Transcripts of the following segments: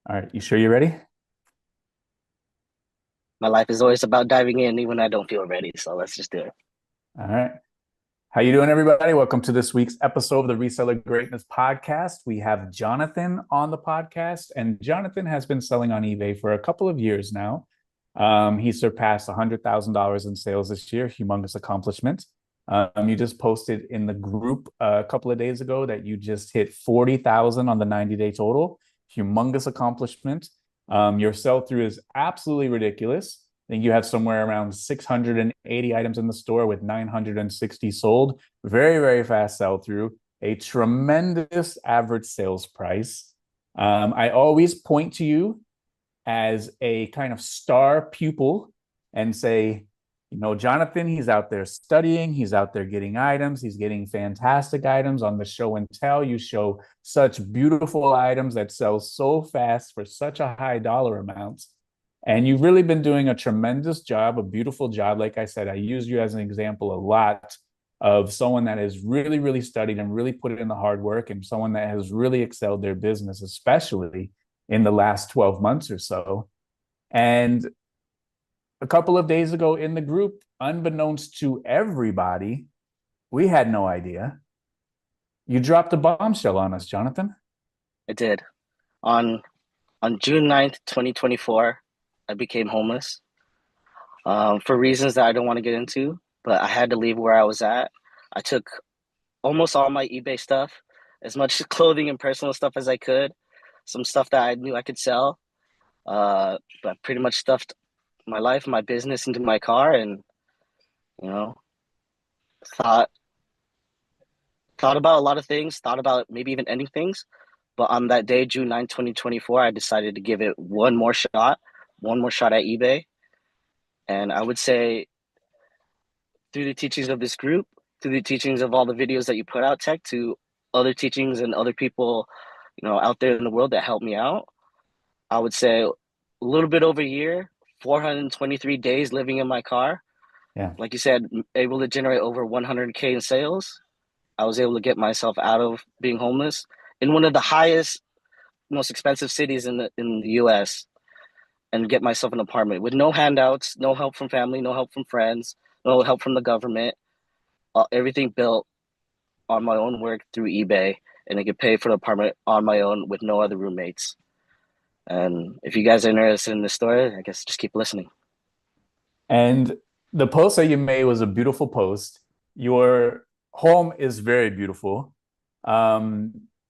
All right, you sure you're ready? My life is always about diving in, even when I don't feel ready. So let's just do it. All right. How you doing, everybody? Welcome to this week's episode of the Reseller Greatness Podcast. We have Jonathan on the podcast, and Jonathan has been selling on eBay for a couple of years now. He surpassed $100,000 in sales this year, humongous accomplishment. You just posted in the group a couple of days ago that you just hit 40,000 on the 90-day total. Humongous accomplishment. Your sell through is absolutely ridiculous. I think you have somewhere around 680 items in the store with 960 sold. Very, very fast sell through. A tremendous average sales price. I always point to you as a kind of star pupil and say, Jonathan, he's out there studying, he's out there getting items, he's getting fantastic items on the show and tell. You show such beautiful items that sell so fast for such a high dollar amount. And you've really been doing a tremendous job, a beautiful job. Like I said, I use you as an example a lot of someone that has really, really studied and really put in the hard work, and someone that has really excelled their business, especially in the last 12 months or so. And a couple of days ago in the group, unbeknownst to everybody, we had no idea. You dropped a bombshell on us, Jonathan. I did. On on June 9th, 2024, I became homeless for reasons that I don't want to get into, but I had to leave where I was at. I took almost all my eBay stuff, as much clothing and personal stuff as I could, some stuff that I knew I could sell. But pretty much stuffed my life, my business into my car, and you know, thought thought about a lot of things, thought about maybe even ending things. But on that day, June 9th, 2024, I decided to give it one more shot at eBay. And I would say through the teachings of this group, through the teachings of all the videos that you put out, Tech, to other teachings and other people, out there in the world that helped me out, I would say a little bit over a year, 423 days living in my car. Yeah. Like you said, able to generate over 100K in sales. I was able to get myself out of being homeless in one of the highest, most expensive cities in the US, and get myself an apartment with no handouts, no help from family, no help from friends, no help from the government. Everything built on my own work through eBay, and I could pay for the apartment on my own with no other roommates. And if you guys are interested in this story, I guess just keep listening. And the post that you made was a beautiful post. Your home is very beautiful.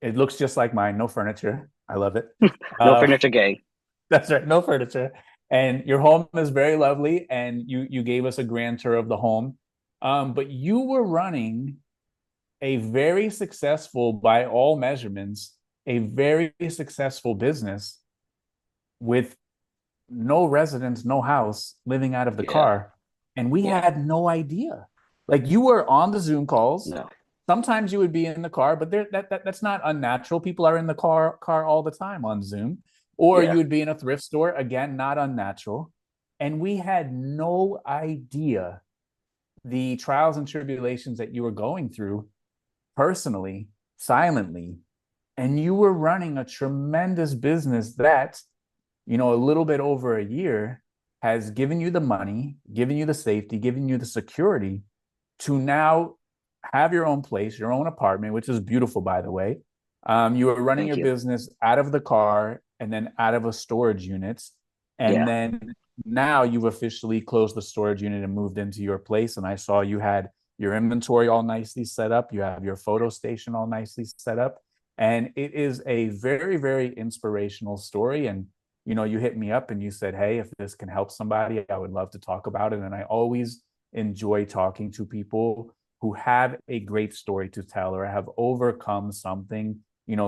It looks just like mine, no furniture. I love it. No Uh, furniture gang. that's right, no furniture. And your home is very lovely, and you gave us a grand tour of the home. But you were running a very successful, by all measurements, a very successful business with no residence, no house, living out of the Yeah, car. And we yeah, had no idea. Like you were on the Zoom calls. no, Sometimes you would be in the car, but that's not unnatural. People are in the car all the time on Zoom. Or yeah, you would be in a thrift store, again, not unnatural. And we had no idea the trials and tribulations that you were going through personally, silently. And you were running a tremendous business that a little bit over a year has given you the money, given you the safety, given you the security to now have your own place, your own apartment, which is beautiful, by the way. You are running thank your you. business out of the car and then out of a storage unit. And Yeah, then now you've officially closed the storage unit and moved into your place. And I saw you had your inventory all nicely set up. You have your photo station all nicely set up. And it is a very, very inspirational story. And you hit me up and you said, hey, if this can help somebody, I would love to talk about it. And I always enjoy talking to people who have a great story to tell or have overcome something,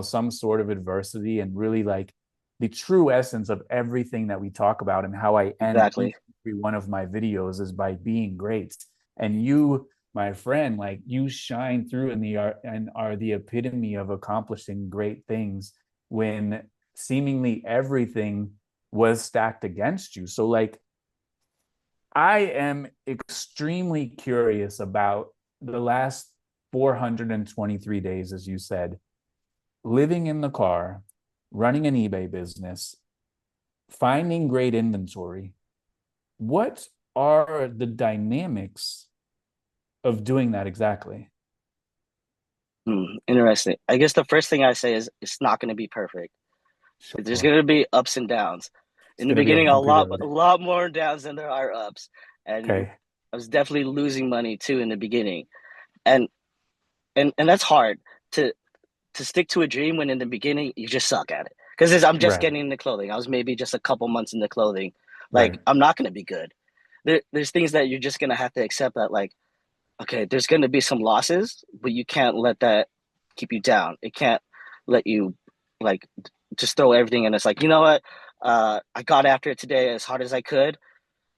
some sort of adversity, and really like the true essence of everything that we talk about. And how I end each exactly. and every one of my videos is by being great. And you, my friend, like you shine through in the art and are the epitome of accomplishing great things when seemingly everything was stacked against you. So like I am extremely curious about the last 423 days, as you said, living in the car. running an eBay business, finding great inventory. What are the dynamics of doing that exactly? Interesting. I guess the first thing I say is it's not going to be perfect. There's Sure. going to be ups and downs. It's In the going to be a beginning, bumpy a road. lot more downs than there are ups, and Okay. I was definitely losing money too in the beginning, and and that's hard to to stick to a dream when in the beginning you just suck at it. Because I'm just Right. getting into clothing. I was maybe just a couple months into clothing. Like Right. I'm not going to be good. There's things that you're just going to have to accept that like okay, there's going to be some losses, but you can't let that keep you down. It can't let you like just throw everything in. It's like, you know what? I got after it today as hard as I could,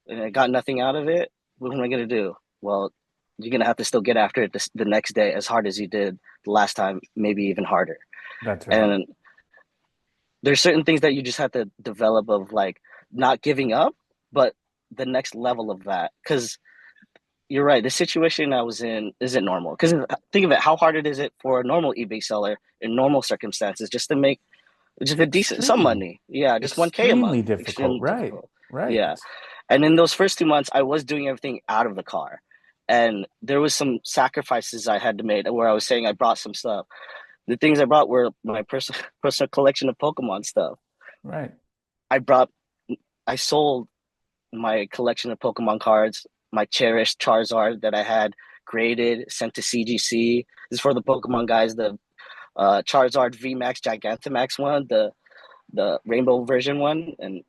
and I got nothing out of it. What am I going to do? Well, you're going to have to still get after it the next day as hard as you did the last time, maybe even harder. That's right. And there's certain things that you just have to develop of like not giving up, but the next level of that. Because you're right. The situation I was in isn't normal. Because think of it, how hard it is it for a normal eBay seller in normal circumstances just to make just a decent some Extreme. money. Yeah, just 1K a month. Extremely difficult. Extremely Right. difficult. Right. Yeah. And in those first 2 months, I was doing everything out of the car. And there was some sacrifices I had to make where I was saying I brought some stuff. The things I brought were my personal collection of Pokemon stuff. Right. I brought I sold my collection of Pokemon cards, my cherished Charizard that I had graded, sent to CGC. This is for the Pokemon guys, the Charizard VMAX Gigantamax one, the rainbow version one. And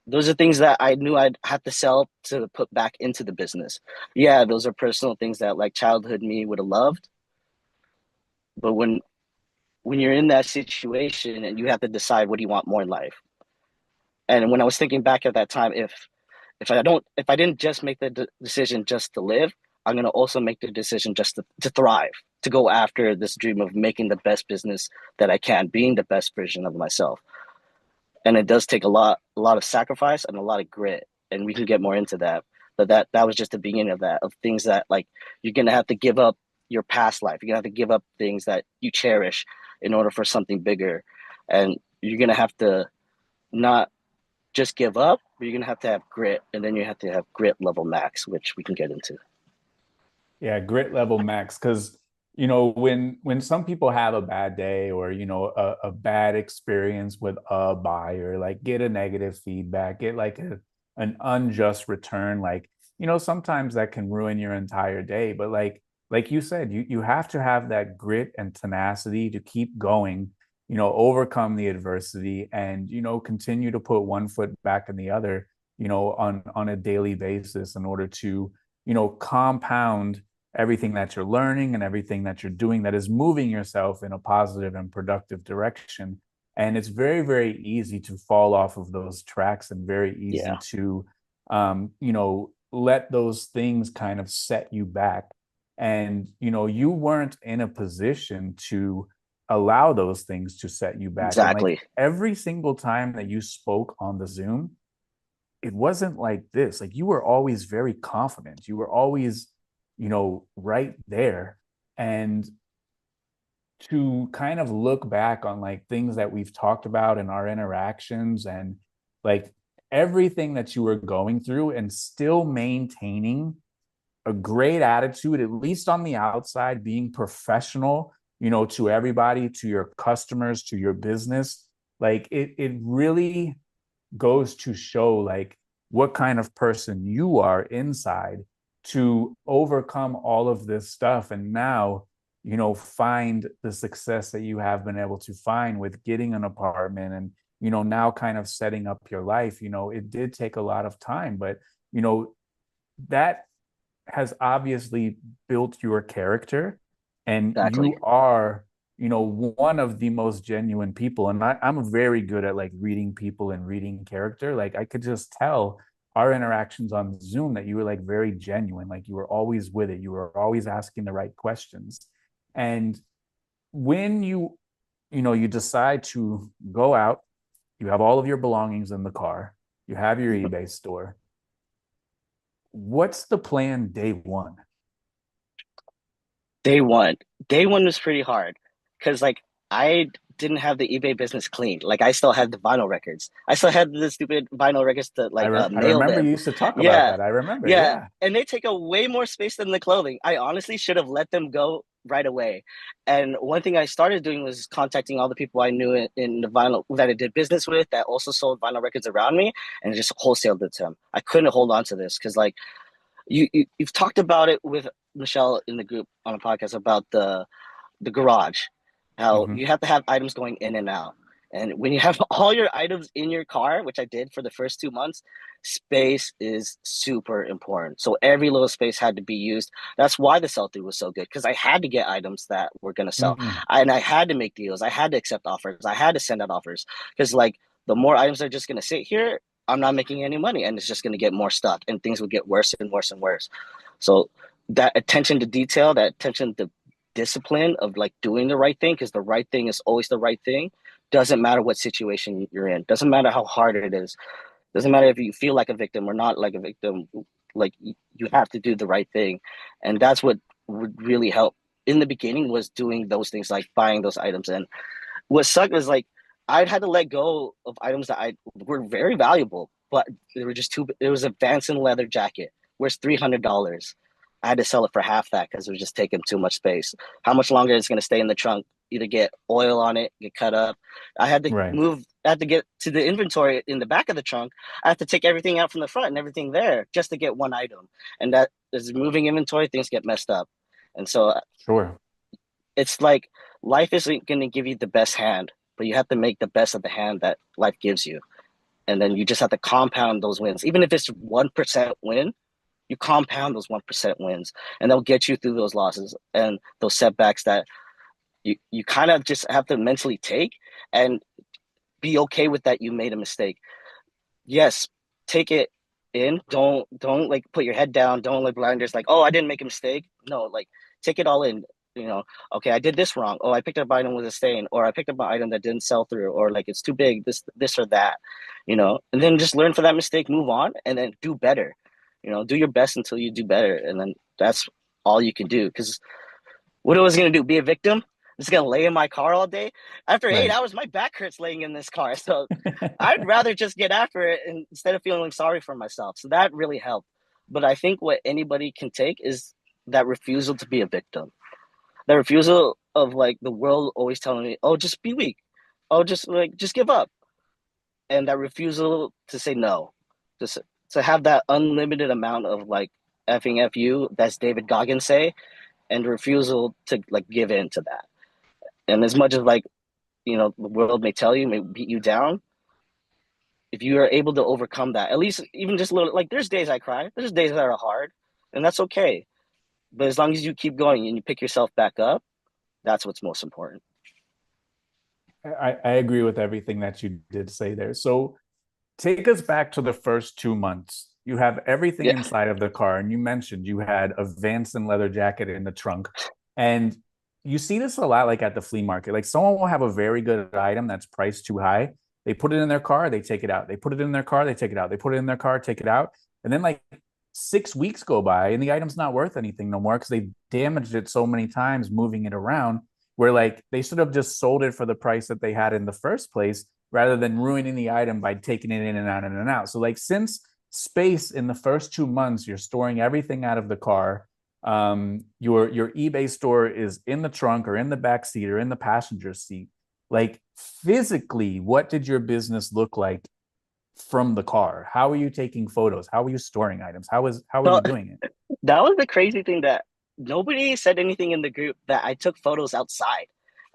those are things that I knew I'd have to sell to put back into the business. Yeah, those are personal things that like childhood me would have loved. But when you're in that situation and you have to decide what do you want more in life. And when I was thinking back at that time, if I didn't just make the decision just to live, I'm gonna also make the decision just to thrive, to go after this dream of making the best business that I can, being the best version of myself. And it does take a lot of sacrifice and a lot of grit, and we can get more into that. But that was just the beginning of that, of things that like you're gonna have to give up your past life. You're gonna have to give up things that you cherish in order for something bigger, and you're gonna have to not just give up, but you're gonna have to have grit, and then you have to have grit level max, which we can get into. Yeah, grit level max. Because when some people have a bad day or a bad experience with a buyer, like get a negative feedback, get like an unjust return, like sometimes that can ruin your entire day. But like you said, you have to have that grit and tenacity to keep going, overcome the adversity and continue to put one foot back in the other, on a daily basis in order to compound everything that you're learning and everything that you're doing that is moving yourself in a positive and productive direction. And it's very, very easy to fall off of those tracks and very easy Yeah, to, let those things kind of set you back. And, you weren't in a position to allow those things to set you back. And like exactly. every single time that you spoke on the Zoom, it wasn't like this. Like you were always very confident. You were always, right there. And to kind of look back on like things that we've talked about in our interactions and like everything that you were going through and still maintaining a great attitude, at least on the outside, being professional, to everybody, to your customers, to your business. Like it really goes to show like what kind of person you are inside to overcome all of this stuff and now find the success that you have been able to find with getting an apartment and now kind of setting up your life. It did take a lot of time, but that has obviously built your character and Exactly. you are one of the most genuine people. And I'm very good at like reading people and reading character. Like I could just tell our interactions on Zoom that you were like very genuine, like you were always with it, you were always asking the right questions. And when you decide to go out, you have all of your belongings in the car, you have your eBay store. What's the plan day one? Day one. Day one was pretty hard because like I didn't have the eBay business clean. Like I still had the vinyl records. I still had the stupid vinyl records to I mail remember them. you used to talk about Yeah, that. I remember. yeah, Yeah. and they take a way more space than the clothing. I honestly should have let them go right away. And one thing I started doing was contacting all the people I knew in the vinyl that I did business with that also sold vinyl records around me, and just wholesaled it to them. I couldn't hold on to this because like you've talked about it with Michelle in the group on a podcast about the garage, how Hmm. you have to have items going in and out. And when you have all your items in your car, which I did for the first 2 months, space is super important. So every little space had to be used. That's why the sell through was so good because I had to get items that were going to sell. Hmm. And I had to make deals. I had to accept offers. I had to send out offers because, like, the more items are just going to sit here, I'm not making any money and it's just going to get more stuck and things would get worse and worse and worse. So, that attention to detail, that attention to discipline of like doing the right thing because the right thing is always the right thing, doesn't matter what situation you're in, doesn't matter how hard it is, doesn't matter if you feel like a victim or not like a victim, like you have to do the right thing. And that's what would really help in the beginning was doing those things like buying those items. And what sucked was like I'd had to let go of items that I were very valuable, but they were just too. It was a Vanson leather jacket, worth $300. I had to sell it for half that because it was just taking too much space. How much longer it's going to stay in the trunk? Either get oil on it, get cut up. I had to Right. move. I had to get to the inventory in the back of the trunk. I had to take everything out from the front and everything there just to get one item. And that is moving inventory. Things get messed up, and so Sure. it's like life isn't going to give you the best hand, but you have to make the best of the hand that life gives you. And then you just have to compound those wins. Even if it's 1% win, you compound those 1% wins and they'll get you through those losses and those setbacks that you kind of just have to mentally take and be okay with that you made a mistake. Yes, take it in. Don't like put your head down. Don't like blinders like, oh, I didn't make a mistake. No, like take it all in. You know, okay, I did this wrong. Oh, I picked up an item with a stain, or I picked up an item that didn't sell through, or like it's too big, this or that, and then just learn from that mistake, move on, and then do better. Do your best until you do better, and then that's all you can do. Because what was I gonna do? Be a victim? I'm just gonna lay in my car all day. After eight Right. hours, my back hurts laying in this car. So I'd rather just get after it instead of feeling sorry for myself. So that really helped. But I think what anybody can take is that refusal to be a victim. That refusal of like the world always telling me, "Oh, just be weak. Oh, just give up." And that refusal to say no. Just to have that unlimited amount of like effing fu, that's David Goggins say, and the refusal to like give in to that. And as much as like, the world may tell you, may beat you down, if you are able to overcome that, at least even just a little, like there's days I cry, there's days that are hard, and that's okay. But as long as you keep going and you pick yourself back up, that's what's most important. I agree with everything that you did say there. So take us back to the first 2 months. You have everything Yeah. inside of the car, and you mentioned you had a Vanson leather jacket in the trunk. And you see this a lot like at the flea market. Like someone will have a very good item that's priced too high. They put it in their car, they take it out. They put it in their car, they take it out. They put it in their car, take it out. And then like 6 weeks go by and the item's not worth anything no more because they damaged it so many times moving it around where like they should have just sold it for the price that they had in the first place rather than ruining the item by taking it in and out and out. So like since space in the first 2 months, you're storing everything out of the car. Your eBay store is in the trunk or in the back seat or in the passenger seat. Like physically, what did your business look like from the car? How are you taking photos? How are you storing items? How are So you doing it? that was the crazy thing that nobody said anything in the group that I took photos outside.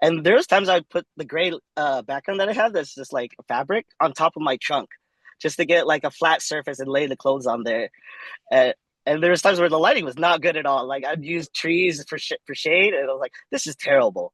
And there's times I put the gray background that I have that's just like fabric on top of my trunk just to get like a flat surface and lay the clothes on there. And, and there's times where the lighting was not good at all. Like I'd use trees for shade, and I was like, this is terrible.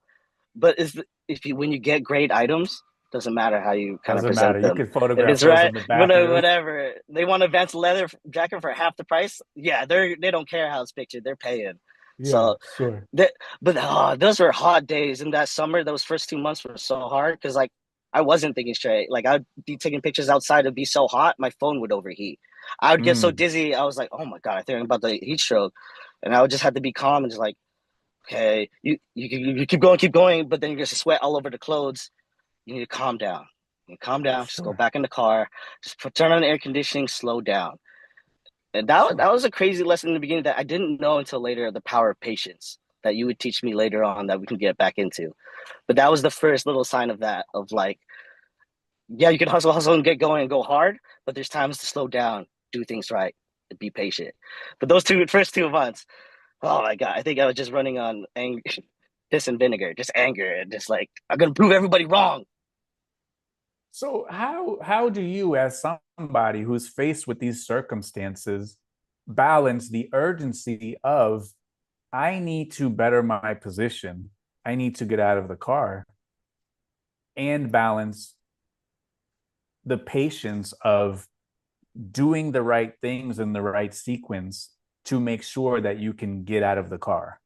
But if you when you get great items, doesn't matter how you kind of Doesn't matter. present You them. could If photograph it's those right, in the bathroom. whatever they want, advanced leather jacket for half the price. Yeah, they don't care how it's pictured. They're paying. Yeah, So sure. that, but those were hot days in that summer. Those first 2 months were so hard because like I wasn't thinking straight. Like I'd be taking pictures outside. It'd be so hot, my phone would overheat. I would get so Mm. dizzy. I was like, oh my god, I think I'm about the heat stroke, and I would just have to be calm and just like, okay, you keep going, but then you're gonna sweat all over the clothes you need to calm down. You calm down. Just go Sure. back in the car. Just turn on the air conditioning. Slow down. And that Sure. was a crazy lesson in the beginning that I didn't know until later. The power of patience that you would teach me later on that we can get back into. But that was the first little sign of that. Of like, yeah, you can hustle, hustle, and get going and go hard, but there's times to slow down, do things right, and be patient. But those first 2 months, oh my god, I think I was just running on anger, piss and vinegar, just anger, and just like I'm gonna prove everybody wrong. So how do you, as somebody who's faced with these circumstances, balance the urgency of I need to better my position, I need to get out of the car, and balance the patience of doing the right things in the right sequence to make sure that you can get out of the car?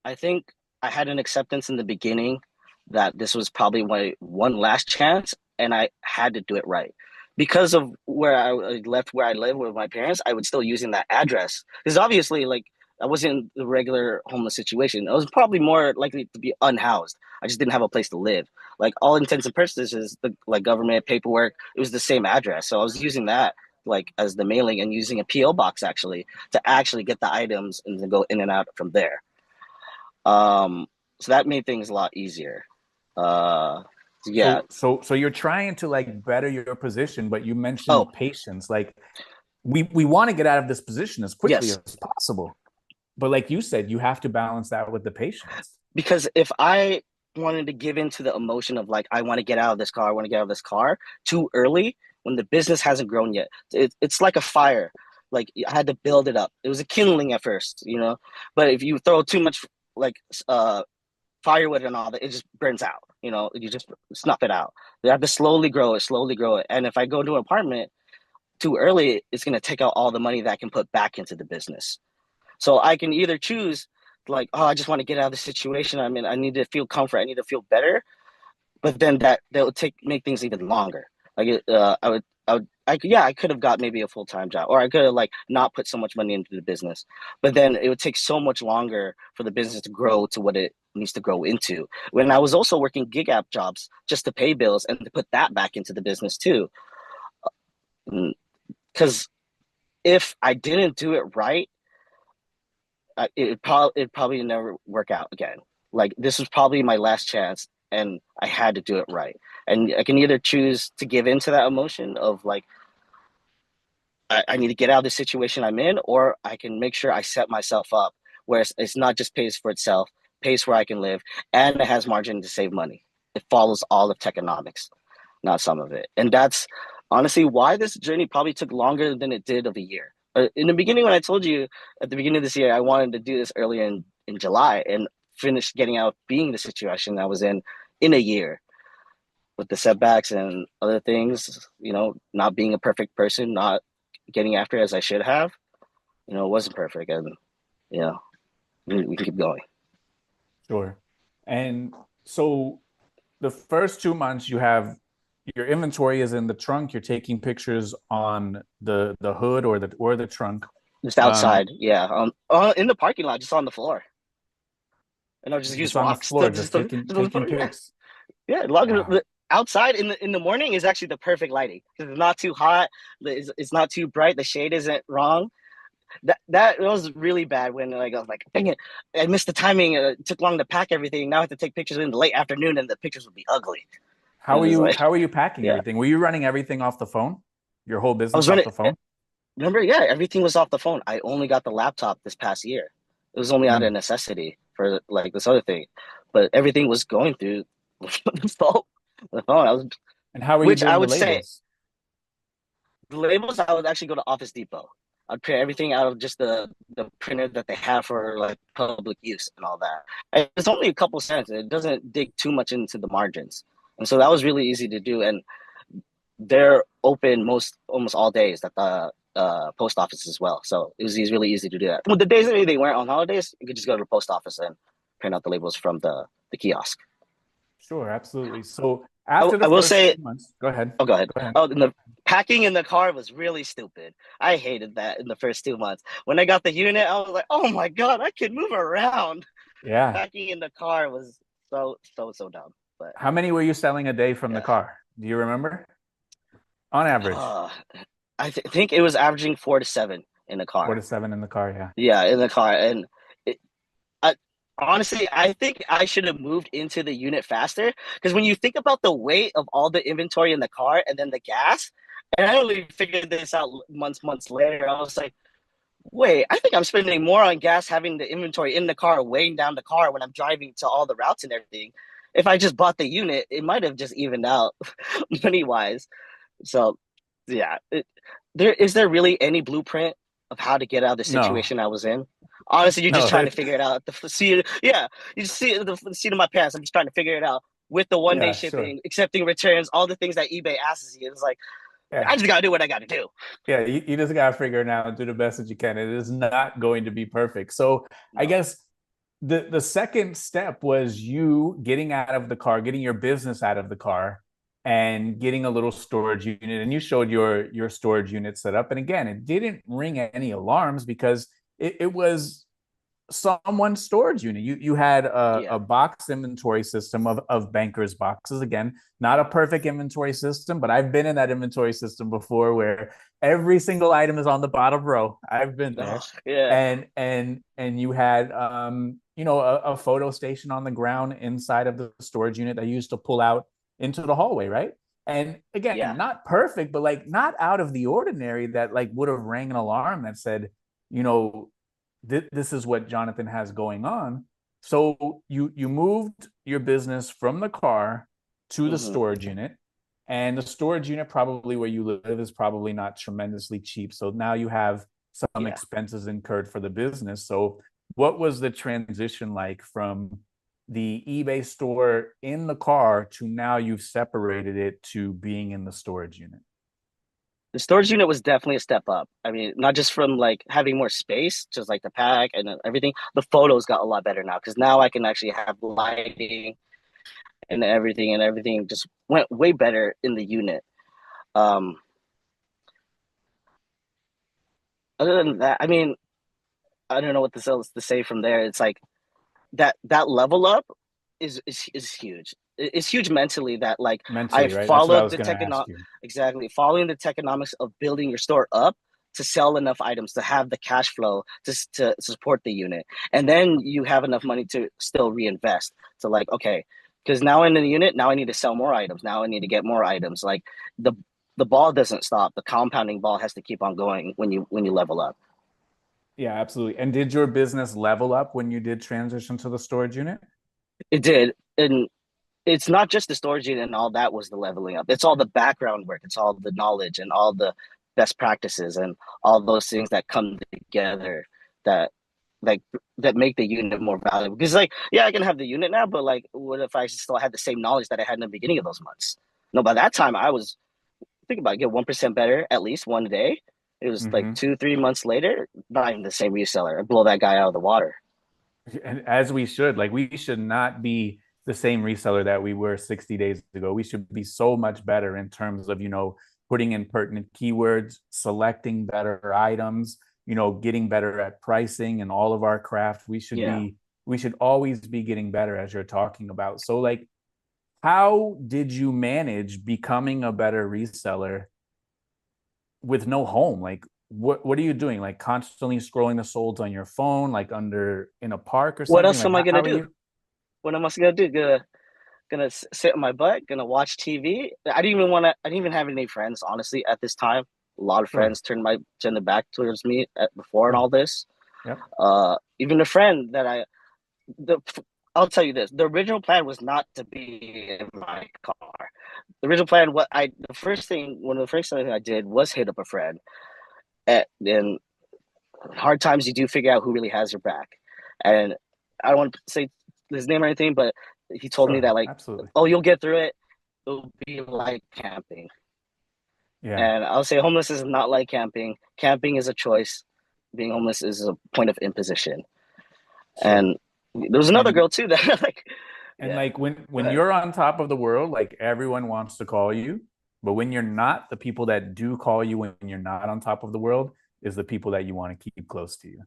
I think I had an acceptance in the beginning that this was probably my one last chance, and I had to do it right. Because of where I left, where I live with my parents, I was still using that address. Because obviously, like, I wasn't in the regular homeless situation. I was probably more likely to be unhoused. I just didn't have a place to live. Like, all intents and purposes, the like government paperwork, it was the same address. So I was using that like as the mailing and using a PO box actually to actually get the items and then go in and out from there. So that made things a lot easier. Uh, yeah. So you're trying to like better your position, but you Oh, mentioned patience. Like we want to get out of this position as quickly yes. as possible. But like you said, you have to balance that with the patience. Because if I wanted to give into the emotion of like, I want to get out of this car, I want to get out of this car too early when the business hasn't grown yet, it's like a fire. Like I had to build it up. It was a kindling at first, you know. But if you throw too much like firewood and all that, it just burns out. You know, you just snuff it out. You have to slowly grow it, slowly grow it. And if I go to an apartment too early, it's going to take out all the money that I can put back into the business. So I can either choose like, oh, I just want to get out of the situation I'm in. I need to feel comfort. I need to feel better. But then that would make things even longer. Like yeah, I could have got maybe a full time job, or I could have like not put so much money into the business. But then it would take so much longer for the business to grow to what it needs to grow into. When I was also working gig app jobs just to pay bills and to put that back into the business too, because if I didn't do it right, it probably never work out again. Like this was probably my last chance, and I had to do it right. And I can either choose to give into that emotion of like I need to get out of the situation I'm in, or I can make sure I set myself up where it's not just pays for itself, pays where I can live, and it has margin to save money. It follows all of techonomics, not some of it. And that's honestly why this journey probably took longer than it did of a year. In the beginning, when I told you at the beginning of this year, I wanted to do this earlier in July and finish getting out being the situation I was in a year with the setbacks and other things, you know, not being a perfect person, not getting after it as I should have, you know, it wasn't perfect. And, you know, we can keep going. Sure. And so the first 2 months you have your inventory is in the trunk. You're taking pictures on the hood or the trunk. Just Um, outside, yeah, in the parking lot, just on the floor. And I'll just use just on the rocks floor, to just just taking yeah, pics. yeah. Wow. Outside in the morning is actually the perfect lighting because it's not too hot, it's not too bright, the shade isn't wrong. That was really bad when like I was like, dang it, I missed the timing. It took long to pack everything. Now I have to take pictures in the late afternoon, and the pictures would be ugly. And it's like, How are you packing yeah, everything? Were you running everything off the phone? Your whole I business was off running. the phone? Remember, yeah, everything was off the phone. I only got the laptop this past year. It was only out of Mm. necessity for like this other thing, but everything was going through the phone. The phone. And how are you Which I doing the would say labels? the labels. I would actually go to Office Depot. I'd print everything out of just the printer that they have for like public use and all that. And it's only a couple cents. It doesn't dig too much into the margins, and so that was really easy to do. And they're open almost all days at the post office as well. So it was really easy to do that. Well, the days that they weren't on holidays, you could just go to the post office and print out the labels from the kiosk. Sure, absolutely. So after the I will first say, 2 months, go ahead. oh, go ahead. Go ahead. Oh, and the packing in the car was really stupid. I hated that in the first 2 months. When I got the unit, I was like, oh my God, I can move around. Yeah. Packing in the car was so dumb. But How many were you selling a day from the yeah, car? Do you remember? On average, uh, think it was averaging 4 to 7 in the four car. to seven in the car. Yeah. Yeah, in the car, and it, I honestly I think I should have moved into the unit faster because when you think about the weight of all the inventory in the car and then the gas, and I only figured this out months later. I was like, wait, I think I'm spending more on gas having the inventory in the car, weighing down the car when I'm driving to all the routes and everything. If I just bought the unit, it might have just evened out money wise. So, yeah, there really any blueprint of how to get out of the No, situation I was in? Honestly, you're just no. trying to figure it out. Yeah, you see the seat of my pants. I'm just trying to figure it out with the 1 day Yeah, sure. shipping, accepting returns, all the things that eBay asks you. It's like I Yeah. just gotta do what I gotta do. Yeah, you just gotta figure it out and do the best that you can. It is not going to be perfect. So I No, guess the second step was you getting out of the car, getting your business out of the car, and getting a little storage unit. And you showed your storage unit set up. And again, it didn't ring any alarms because it was someone's storage unit. You had yeah, a box inventory system of bankers boxes. Again, not a perfect inventory system, but I've been in that inventory system before where every single item is on the bottom row. I've been oh there. yeah, And you had a photo station on the ground inside of the storage unit that you used to pull out into the hallway, right? And yeah. again, not perfect, but like not out of the ordinary that like would have rang an alarm that said, you know, this is what Jonathan has going on. So you moved your business from the car to the Hmm. storage unit, and the storage unit probably where you live is probably not tremendously cheap. So now you have some Yeah. expenses incurred for the business. So what was the transition like from the eBay store in the car to now you've separated it to being in the storage unit? The storage unit was definitely a step up. I mean, not just from like having more space, just like the pack and everything. The photos got a lot better now because now I can actually have lighting and everything just went way better in the unit. Um, Other than that, I mean, I don't know what else to say from there. It's like that level up is huge. It's huge mentally that like I Mentally, right? That's what I followed was the going to ask techno you. exactly following the techonomics of building your store up to sell enough items to have the cash flow to support the unit, and then you have enough money to still reinvest. So like okay, because now in the unit, now I need to sell more items. Now I need to get more items. Like the the ball doesn't stop. The compounding ball has to keep on going when you level up. Yeah, absolutely. And did your business level up when you did transition to the storage unit? It did, and it's not just the storage unit and all that was the leveling up. It's all the background work. It's all the knowledge and all the best practices and all those things that come together that like that make the unit more valuable. Because like, yeah, I can have the unit now, but like what if I still had the same knowledge that I had in the beginning of those months? No, by that time I was thinking about it, get 1% better at least one day. It was like Mm-hmm. 2, 3 months later, not even the same reseller. I blow that guy out of the water. And as we should, like we should not be the same reseller that we were 60 days ago. We should be so much better in terms of, putting in pertinent keywords, selecting better items, getting better at pricing and all of our craft. Yeah. We should always be getting better as you're talking about. So like, how did you manage becoming a better reseller with no home? Like what are you doing? Like constantly scrolling the solds on your phone, like under in a park or What something? else Like am I gonna how are do? you? What am I gonna do? Gonna sit on my butt, gonna watch TV. I didn't even have any friends, honestly, at this time. A lot of Sure, friends turned their back towards me before and sure. all this. Yep. Even a friend that the, I'll tell you this, the original plan was not to be in my car. The original plan, one of the first things I did was hit up a friend. And hard times, you do figure out who really has your back. And I don't want to say his name or anything, but he told me Sure. that like, Absolutely. oh, you'll get through it. It'll be like camping. Yeah. And I'll say homeless is not like camping. Camping is a choice. Being homeless is a point of imposition. Sure. And there was another And girl too that like, and yeah, like when but you're on top of the world, like everyone wants to call you, but when you're not, the people that do call you when you're not on top of the world is the people that you want to keep close to you.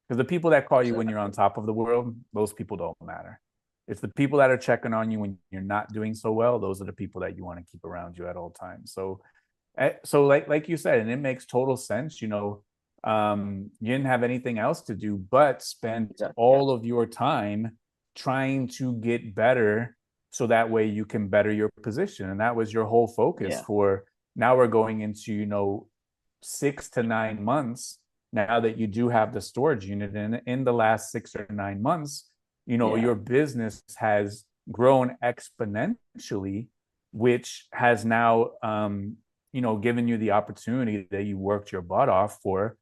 Because the people that call you when you're on exactly. top of the world, those people don't matter. It's the people that are checking on you when you're not doing so well. Those are the people that you want to keep around you at all times. So like you said, and it makes total sense. You didn't have anything else to do but spend Exactly. Yeah. all of your time trying to get better, so that way you can better your position. And that was your whole focus Yeah. for now. We're going into 6 to 9 months now that you do have the storage unit. And in the last 6 or 9 months, Yeah. your business has grown exponentially, which has now given you the opportunity that you worked your butt off for,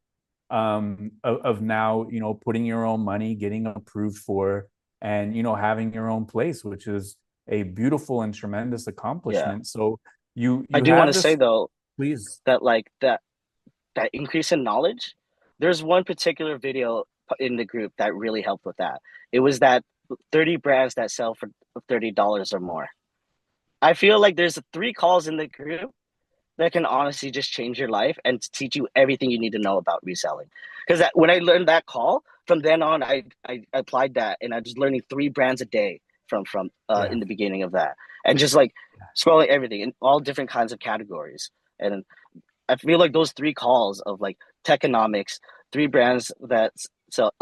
of now, putting your own money, getting approved for, and, having your own place, which is a beautiful and tremendous Yeah. accomplishment. So I you do want have to say this, though please. that that increase in knowledge, there's one particular video in the group that really helped with that. It was that 30 brands that sell for $30 or more. I feel like there's three calls in the group that can honestly just change your life and teach you everything you need to know about reselling. Because when I learned that call, from then on, I applied that, and I was learning three brands a day from Yeah. in the beginning of that, and just like scrolling everything in all different kinds of categories. And I feel like those three calls of like Techonomics, three brands that sell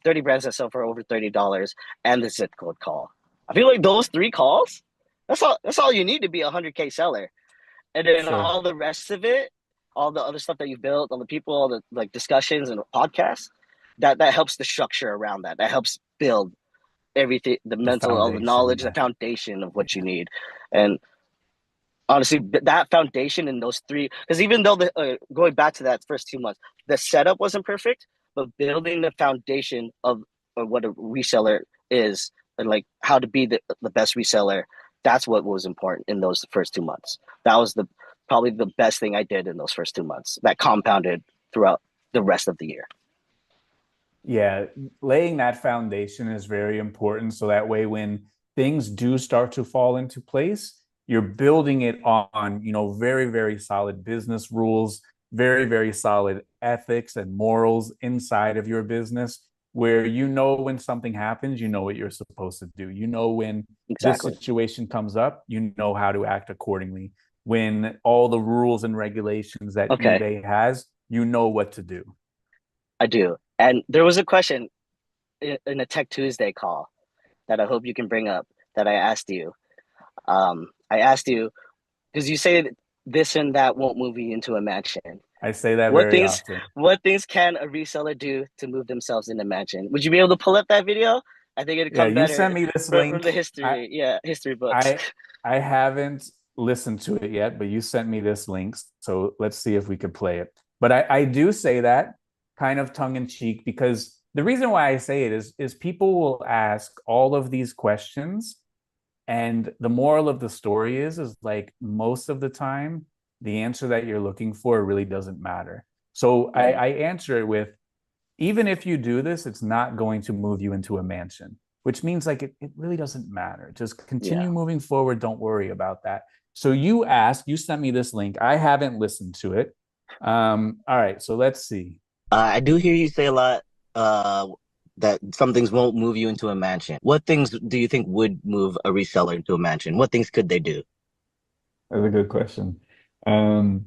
30 brands that sell for over $30, and the zip code call. I feel like those three calls, that's all you need to be a 100K seller. And then Sure. all the rest of it, all the other stuff that you've built, all the people, all the like discussions and podcasts, that helps the structure around that. That helps build everything, the The mental, all the foundation. knowledge, the Yeah. foundation of what you Yeah. need. And honestly, that foundation in those three, because even though going back to that first 2 months, the setup wasn't perfect, but building the foundation of what a reseller is, and like how to be the best reseller, that's what was important in those first 2 months. That was probably the best thing I did in those first 2 months that compounded throughout the rest of the year. Yeah, laying that foundation is very important. So that way, when things do start to fall into place, you're building it on, very, very solid business rules, very, very solid ethics and morals inside of your business, where when something happens, you know what you're supposed to do. When this Exactly. situation comes up, you know how to act accordingly. When all the rules and regulations that Okay, eBay has, you know what to do. I do. And there was a question in a Tech Tuesday call that I hope you can bring up that I asked you. I asked you because you say this and that won't move you into a mansion. I say that What very things often. what things can a reseller do to move themselves in a mansion? Would you be able to pull up that video? I think it'd Yeah, come you better sent me this from the link. I history, yeah, history books. I I haven't listened to it yet, but you sent me this link, so let's see if we could play it. But I do say that kind of tongue in cheek, because the reason why I say it is people will ask all of these questions, and the moral of the story is like most of the time the answer that you're looking for really doesn't matter. So Right. I answer it with, even if you do this, it's not going to move you into a mansion, which means like it really doesn't matter. Just Yeah. continue moving forward. Don't worry about that. So you sent me this link. I haven't listened to it. All right, so let's see. I do hear you say a lot that some things won't move you into a mansion. What things do you think would move a reseller into a mansion? What things could they do? That's a good question. Um,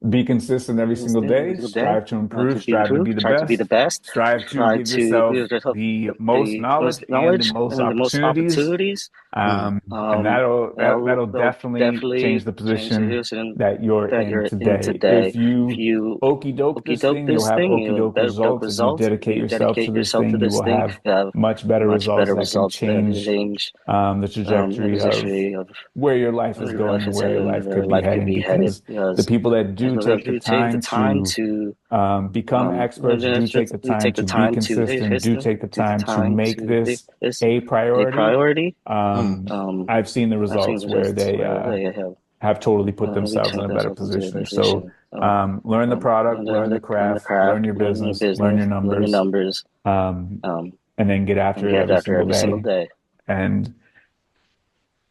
be consistent every single Every day, single day, strive to to improve, be strive to be improved, the try to be the best, best, strive to try give to yourself give yourself the most the knowledge most and the knowledge most and the most opportunities. opportunities. And that'll They'll definitely change definitely the change the position position that you're that in you're in today. today. If If you you okey doke okey this doke thing, you'll this have thing, okey you'll doke better dope results. If you results. If dedicate you yourself to dedicate this yourself to thing, you this will thing, have you have much better much results better that can results that change change the the trajectory of trajectory of where your life is where your going life and is where your heading, life where could your be life could heading. be headed. Because the Because people that as do people take the who take the time time to to become experts, do take the we time take the to be time to consistent, do take the take the time to time make to make this this a a priority. priority. Mm. I've seen the I've seen results where results they where they have totally put have themselves in returned a better themselves into position. their So position. learn the product, learn the Learn the craft, learn craft, your learn the business, learn business, your learn your numbers, numbers, um, um, and then get and after it get every after single every single day. day. And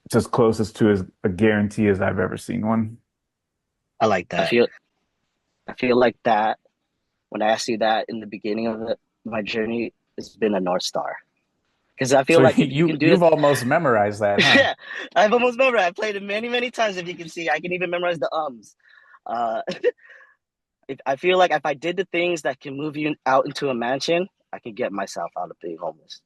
it's as closest to as a guarantee as I've ever seen one. I like I that. feel I feel like that when I asked you that in the beginning of my journey, it's been a North Star. because I feel So like if you can do you've it, almost memorized that, huh? yeah, I've almost memorized. I played it many, many times. If you can see, I can even memorize the ums. Uh, if I feel like if I did the things that can move you out into a mansion, I could get myself out of being homeless.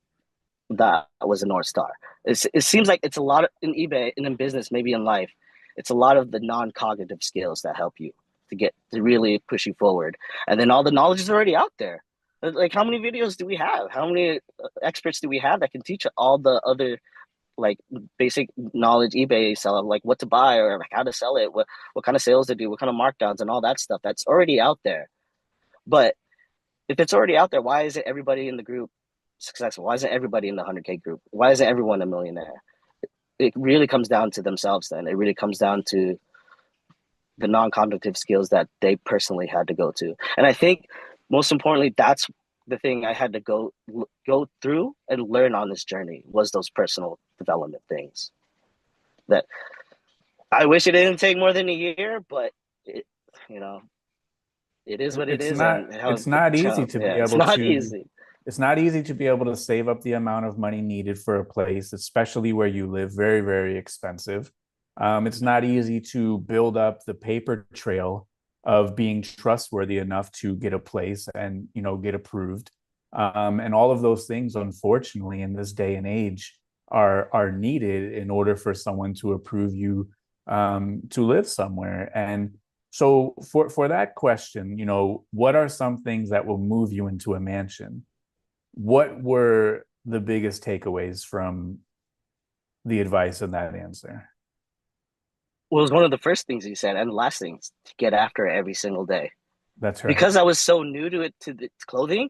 That was a North Star. It seems like it's a lot of, in eBay and in business, maybe in life, it's a lot of the non-cognitive skills that help you to really push you forward. And then all the knowledge is already out there. Like how many videos do we have? How many experts do we have that can teach all the other like basic knowledge eBay sell, like what to buy or like how to sell it, what kind of sales to do, what kind of markdowns and all that stuff that's already out there. But if it's already out there, why isn't everybody in the group successful? Why isn't everybody in the 100K group? Why isn't everyone a millionaire? It really comes down to themselves then. It really comes down to the non-cognitive skills that they personally had to go to. And I think most importantly, that's the thing I had to go through and learn on this journey was those personal development things. That I wish it didn't take more than a year, but it, you know, it is what it It's is, not and how it's not easy to be yeah, it's able not to easy. it's not easy to be able to save up the amount of money needed for a place, especially where you live, very, very expensive. It's not easy to build up the paper trail of being trustworthy enough to get a place and, get approved. And all of those things, unfortunately, in this day and age, are needed in order for someone to approve you to live somewhere. And so for that question, what are some things that will move you into a mansion? What were the biggest takeaways from the advice in that answer? Well, it was one of the first things he said, and the last things to get after it every single day. That's right. Because I was so new to it, to the clothing,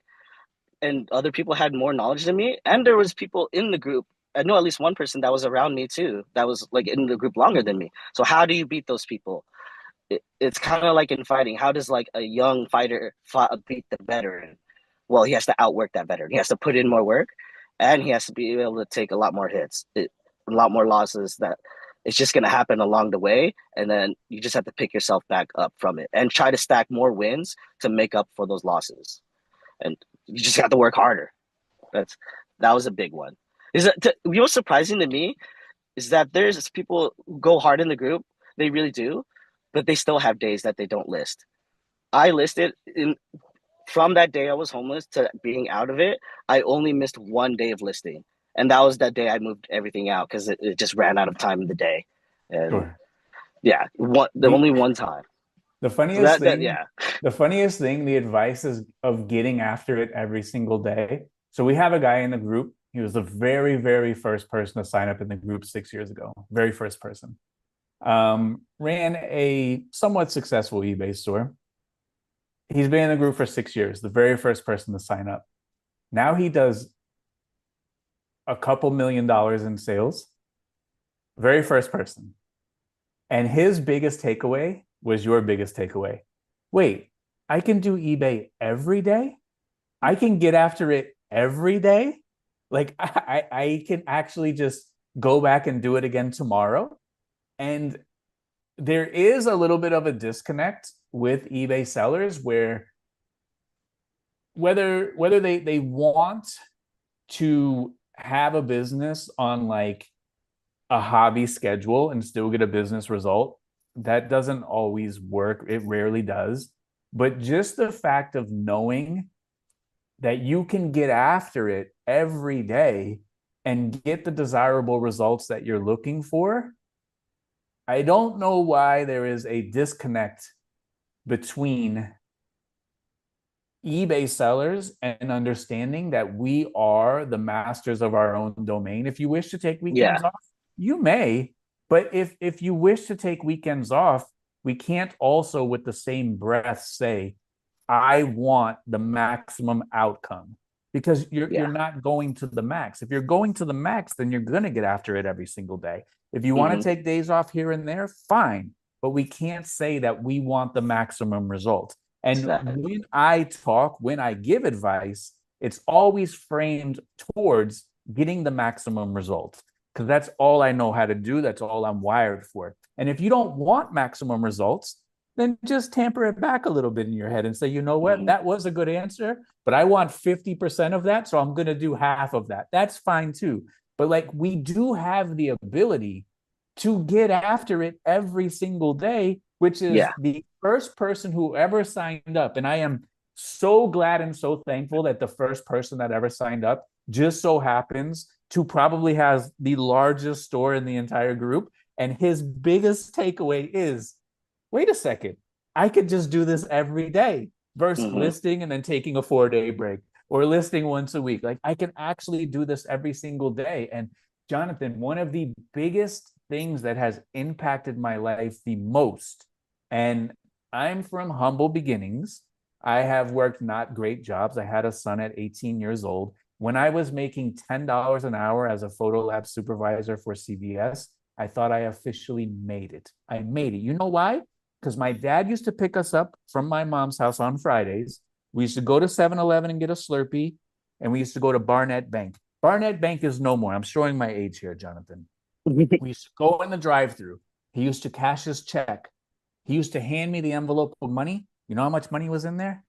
and other people had more knowledge than me, and there was people in the group. I know at least one person that was around me too, that was like in the group longer than me. So how do you beat those people? It's kind of like in fighting. How does like a young fighter beat the veteran? Well, he has to outwork that veteran. He has to put in more work, and he has to be able to take a lot more hits, a lot more losses. That it's just going to happen along the way, and then you just have to pick yourself back up from it and try to stack more wins to make up for those losses. And you just have to work harder. That was a big one. Is that what's surprising to me is that there's people who go hard in the group. They really do, but they still have days that they don't list. I listed in from that day I was homeless to being out of it. I only missed one day of listing, and that was that day I moved everything out because it just ran out of time in the day. And Sure. yeah, the The only one time. the So funniest that thing, yeah, the funniest thing, the advice is of getting after it every single day. So we have a guy in the group. He was the very, very first person to sign up in the group 6 years ago. Very first person. Ran a somewhat successful eBay store. He's been in the group for 6 years, the very first person to sign up. Now he does a couple $1 million in sales. Very first person. And his biggest takeaway was your biggest takeaway. Wait, I can do eBay every day? I can get after it every day? Like I can actually just go back and do it again tomorrow. And there is a little bit of a disconnect with eBay sellers where whether they want to have a business on like a hobby schedule and still get a business result, that doesn't always work. It rarely does. But just the fact of knowing that you can get after it every day and get the desirable results that you're looking for, I don't know why there is a disconnect between eBay sellers and understanding that we are the masters of our own domain. If you wish to take yeah, weekends off, you may, but if you wish to take weekends off, we can't also with the same breath say, I want the maximum outcome, because you're yeah. not going to the max. If you're going to the max, then you're going to get after it every single day. If you want to Mm-hmm. take days off here and there, fine, but we can't say that we want the maximum result. And Exactly. when I give advice, it's always framed towards getting the maximum result, because that's all I know how to do. That's all I'm wired for. And if you don't want maximum results, then just tamper it back a little bit in your head and say, you know what, Mhm. that was a good answer, but I want 50% of that. So I'm going to do half of that. That's fine too. But like, we do have the ability to get after it every single day, which is Yeah. the first person who ever signed up. And I am so glad and so thankful that the first person that ever signed up just so happens to probably has the largest store in the entire group. And his biggest takeaway is, wait a second, I could just do this every day versus Hmm. listing and then taking a 4-day break or listing once a week. Like, I can actually do this every single day. And Jonathan, one of the biggest things that has impacted my life the most, and I'm from humble beginnings. I have worked not great jobs. I had a son at 18 years old. When I was making $10 an hour as a photo lab supervisor for CVS, I thought I officially made it. I made it. You know why? Because my dad used to pick us up from my mom's house on Fridays. We used to go to 7-Eleven and get a Slurpee, and we used to go to Barnett Bank. Barnett Bank is no more. I'm showing my age here, Jonathan. We used to go in the drive-through. He used to cash his check. He used to hand me the envelope of money. You know how much money was in there?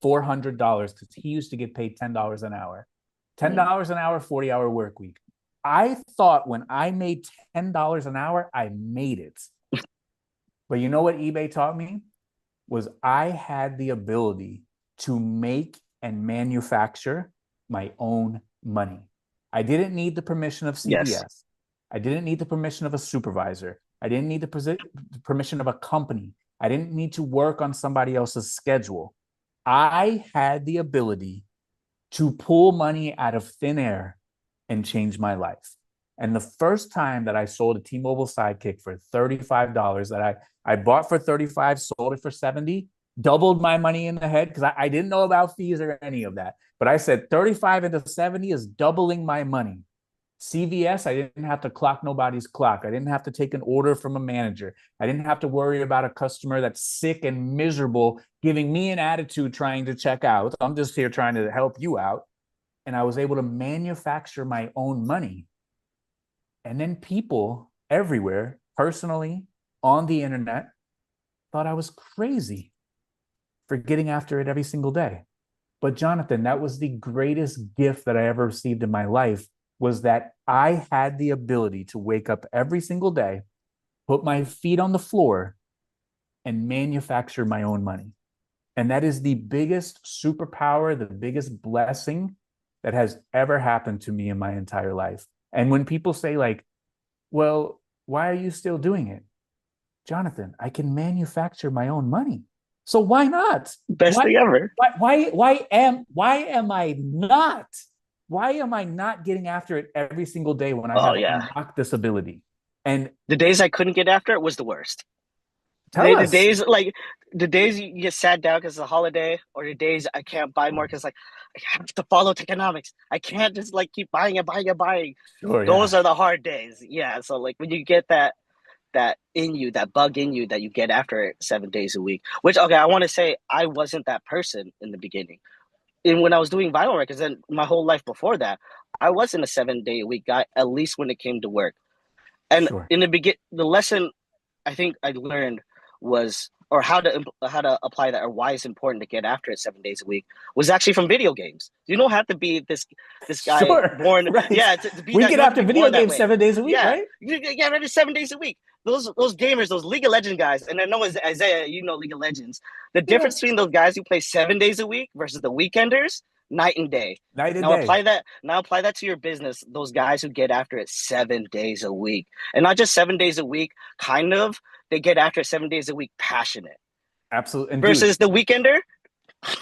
$400, because he used to get paid $10 an hour. $10 an hour, 40-hour work week. I thought when I made $10 an hour, I made it. But you know what eBay taught me? Was I had the ability to make and manufacture my own money. I didn't need the permission of Yes. CVS. I didn't need the permission of a supervisor. I didn't need the permission of a company. I didn't need to work on somebody else's schedule. I had the ability to pull money out of thin air and change my life. And the first time that I sold a T-Mobile Sidekick for $35 that I bought for 35, sold it for 70, doubled my money in the head because I didn't know about fees or any of that. But I said 35 into 70 is doubling my money. CVS, I didn't have to clock nobody's clock. I didn't have to take an order from a manager. I didn't have to worry about a customer that's sick and miserable giving me an attitude trying to check out. I'm just here trying to help you out. And I was able to manufacture my own money. And then people everywhere, personally, on the internet, thought I was crazy for getting after it every single day. But Jonathan, that was the greatest gift that I ever received in my life, was that I had the ability to wake up every single day, put my feet on the floor, and manufacture my own money. And that is the biggest superpower, the biggest blessing that has ever happened to me in my entire life. And when people say, like, well, why are you still doing it? Jonathan, I can manufacture my own money. So why not? Best Why thing ever. why am I not getting after it every single day when I Oh have yeah. unlocked this ability? And The days I couldn't get after it was the worst. tell The us. days like the days you get sat down because it's a holiday, or the days I can't buy more because like I have to follow economics. I can't just like keep buying and buying and buying. Sure, Those yeah. are the hard days. Yeah. So like when you get that in you, that bug in you that you get after it 7 days a week. Which okay, I want to say I wasn't that person in the beginning. And when I was doing vinyl records and my whole life before that, I wasn't a 7 day a week guy, at least when it came to work. And Sure. in the lesson I think I learned was, or how to apply that, or why it's important to get after it 7 days a week, was actually from video games. You don't have to be this guy Sure. born, Right. yeah, to be We that. You get don't have to after be video born that games way. 7 days a week, Yeah, right? you get ready 7 days a week. Those gamers, those League of Legends guys, and I know Isaiah, you know League of Legends. The Yeah. difference between those guys who play 7 days a week versus the weekenders, night and day. Night and Now day. apply that. Now apply that to your business. Those guys who get after it 7 days a week, and not just 7 days a week. Kind of, they get after it 7 days a week, passionate. Absolutely. And Versus the weekender.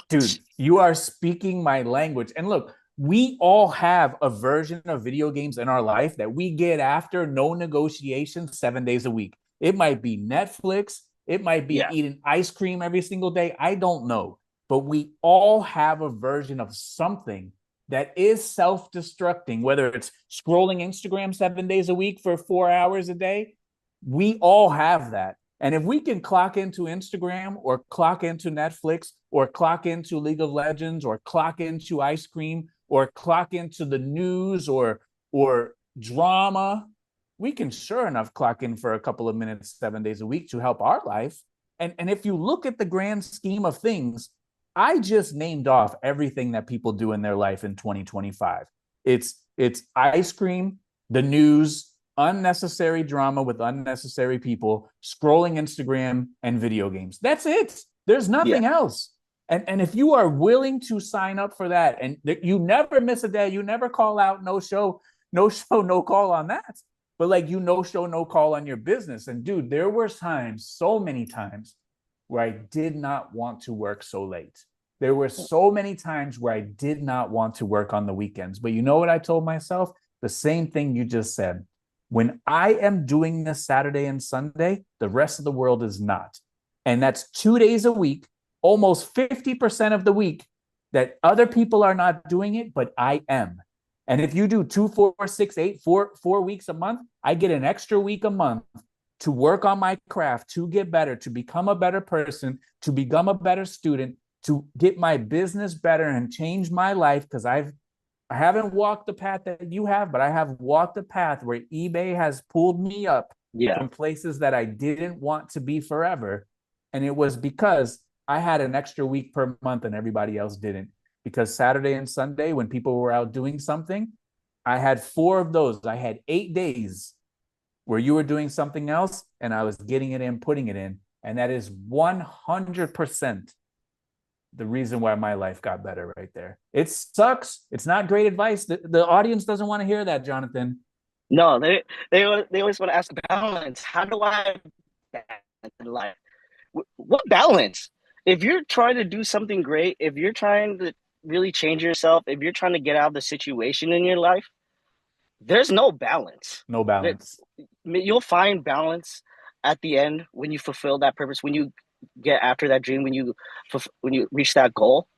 dude, you are speaking my language. And look, we all have a version of video games in our life that we get after, no negotiation, 7 days a week. It might be Netflix. It might be Yeah. eating ice cream every single day. I don't know. But we all have a version of something that is self-destructing, whether it's scrolling Instagram 7 days a week for 4 hours a day. We all have that. And if we can clock into Instagram or clock into Netflix or clock into League of Legends or clock into ice cream or clock into the news or drama, we can sure enough clock in for a couple of minutes 7 days a week to help our life. And if you look at the grand scheme of things, I just named off everything that people do in their life in 2025. It's ice cream, the news, unnecessary drama with unnecessary people, scrolling Instagram, and video games. That's it. There's nothing else. And if you are willing to sign up for that, and you never miss a day, you never call out, no show, no call on that. But like, you no show, no call on your business. And dude, there were times, so many times, where I did not want to work so late. There were so many times where I did not want to work on the weekends. But you know what I told myself? The same thing you just said. When I am doing this Saturday and Sunday, the rest of the world is not. And that's 2 days a week, almost 50% of the week, that other people are not doing it, but I am. And if you do 2, 4, 6, 8, 4 weeks a month, I get an extra week a month to work on my craft, to get better, to become a better person, to become a better student, to get my business better and change my life. Because I haven't walked the path that you have, but I have walked the path where eBay has pulled me up from places that I didn't want to be forever. And it was because I had an extra week per month and everybody else didn't. Because Saturday and Sunday, when people were out doing something, I had 4 of those. I had 8 days where you were doing something else and I was getting it in, putting it in. And that is 100% the reason why my life got better right there. It sucks. It's not great advice. The audience doesn't want to hear that, Jonathan. No, they always want to ask balance. How do I balance in life? What balance? If you're trying to do something great, if you're trying to really change yourself, if you're trying to get out of the situation in your life, there's no balance. No balance. You'll find balance at the end when you fulfill that purpose, when you get after that dream, when you reach that goal.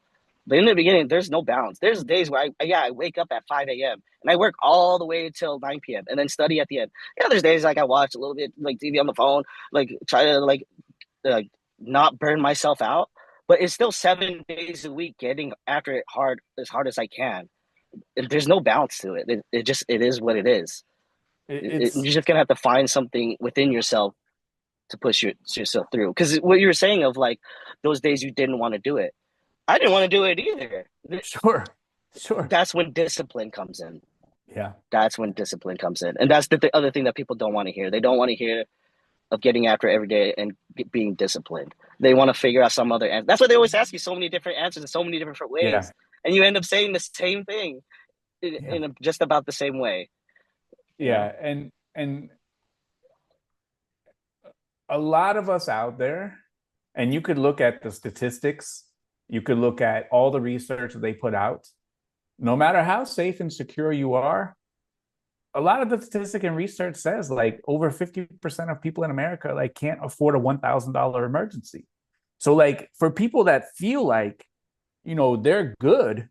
But in the beginning, there's no balance. There's days where I wake up at 5 a.m. and I work all the way till 9 p.m. and then study at the end. Yeah, there's days like I watch a little bit like TV on the phone, like try to not burn myself out. But it's still 7 days a week getting after it as hard as I can. There's no balance to it. It is what it is. You're just gonna have to find something within yourself to push yourself through. Because what you were saying of like those days you didn't want to do it, I didn't want to do it either. Sure. That's when discipline comes in. Yeah. That's when discipline comes in, and that's the other thing that people don't want to hear. They don't want to hear of getting after every day and being disciplined. They want to figure out some other answer. That's why they always ask you so many different answers in so many different ways, and you end up saying the same thing in just about the same way. Yeah, and a lot of us out there, and you could look at the statistics, you could look at all the research that they put out. No matter how safe and secure you are, a lot of the statistic and research says like over 50% of people in America like can't afford a $1,000 emergency. So like for people that feel like, they're good,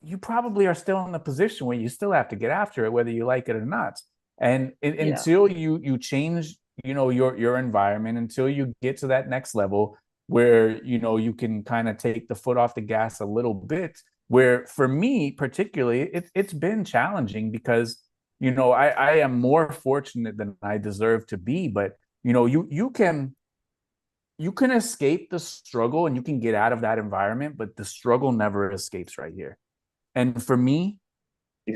you probably are still in the position where you still have to get after it, whether you like it or not. And until you change, your environment, until you get to that next level where, you can kind of take the foot off the gas a little bit, where for me particularly, it's been challenging because, I am more fortunate than I deserve to be, but, you can escape the struggle and you can get out of that environment, but the struggle never escapes right here. And for me,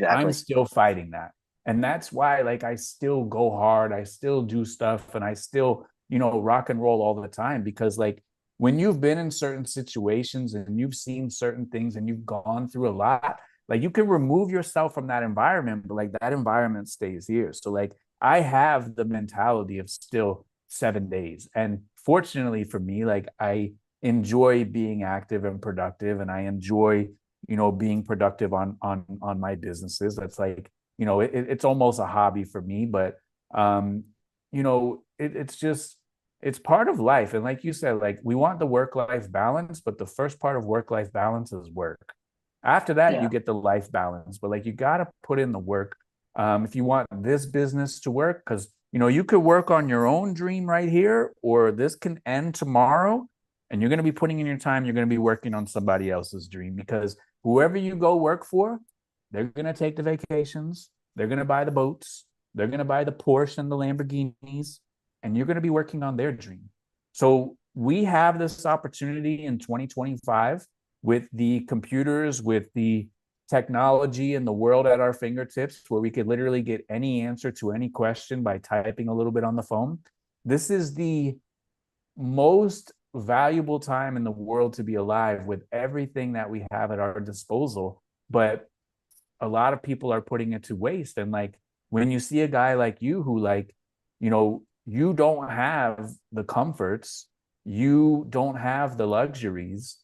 I'm still fighting that. And that's why, like, I still go hard. I still do stuff and I still, rock and roll all the time, because like when you've been in certain situations and you've seen certain things and you've gone through a lot, like you can remove yourself from that environment, but like that environment stays here. So like I have the mentality of still 7 days. And fortunately for me, like I enjoy being active and productive, and I enjoy being productive on my businesses. That's like, it's almost a hobby for me, but it's part of life. And like you said, like we want the work-life balance, but the first part of work-life balance is work. After that, you get the life balance, but like you got to put in the work. If you want this business to work, because you could work on your own dream right here, or this can end tomorrow, and you're going to be putting in your time. You're going to be working on somebody else's dream, because whoever you go work for, they're going to take the vacations. They're going to buy the boats. They're going to buy the Porsche and the Lamborghinis, and you're going to be working on their dream. So we have this opportunity in 2025 with the computers, with the technology and the world at our fingertips, where we could literally get any answer to any question by typing a little bit on the phone. This is the most valuable time in the world to be alive with everything that we have at our disposal. But a lot of people are putting it to waste. And like when you see a guy like you who like, you don't have the comforts, you don't have the luxuries,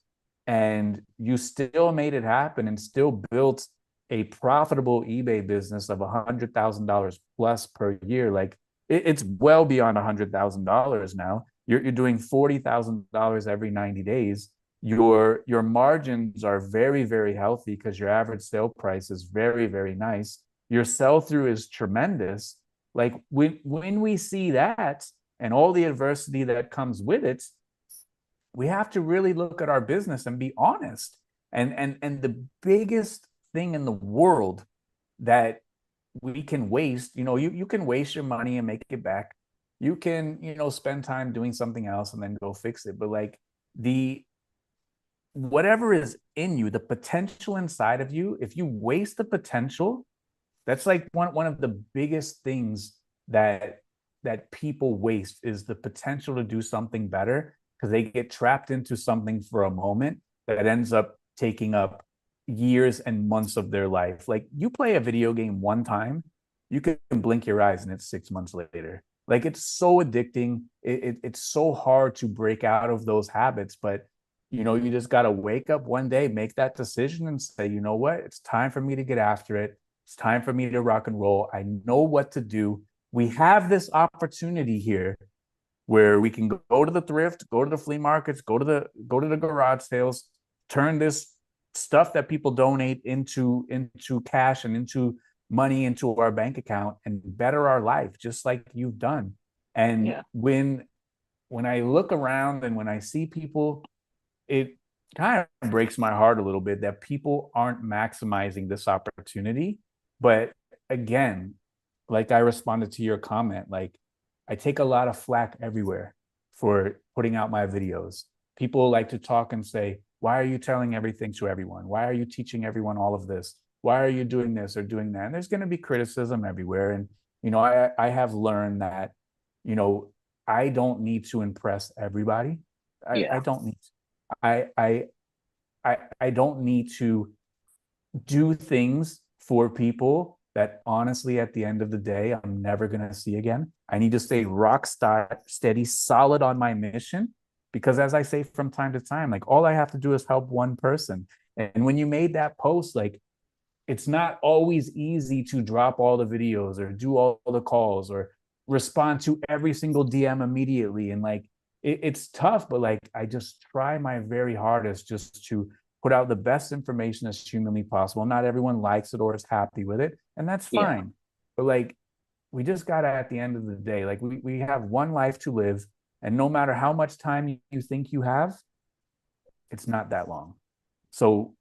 and you still made it happen and still built a profitable eBay business of $100,000 plus per year. Like it's well beyond $100,000 now. You're doing $40,000 every 90 days. Your margins are very, very healthy because your average sale price is very, very nice. Your sell through is tremendous. Like when we see that and all the adversity that comes with it, we have to really look at our business and be honest. And the biggest thing in the world that we can waste, you can waste your money and make it back. You can, spend time doing something else and then go fix it. But like the whatever is in you, the potential inside of you, if you waste the potential, that's like one of the biggest things that people waste is the potential to do something better because they get trapped into something for a moment that ends up taking up years and months of their life. Like you play a video game one time, you can blink your eyes and it's 6 months later. Like it's so addicting. It's so hard to break out of those habits, but you just got to wake up one day, make that decision and say, you know what? It's time for me to get after it. It's time for me to rock and roll. I know what to do. We have this opportunity here where we can go to the thrift, go to the flea markets, go to the garage sales, turn this stuff that people donate into cash and into money into our bank account and better our life just like you've done. And Yeah. when I look around and when I see people, it kind of breaks my heart a little bit that people aren't maximizing this opportunity. But again, like I responded to your comment, like I take a lot of flack everywhere for putting out my videos. People like to talk and say, why are you telling everything to everyone? Why are you teaching everyone all of this? Why are you doing this or doing that? And there's going to be criticism everywhere. And, I have learned that, I don't need to impress everybody. I don't need to. I don't need to do things for people that honestly at the end of the day I'm never going to see again. I need to stay rock steady, solid on my mission because as I say from time to time, like all I have to do is help one person. And when you made that post, like it's not always easy to drop all the videos or do all the calls or respond to every single DM immediately. And like it's tough, but like I just try my very hardest just to put out the best information as humanly possible. Not everyone likes it or is happy with it, and that's Yeah. fine. But like we just gotta at the end of the day, like we have one life to live, and no matter how much time you think you have, it's not that long. So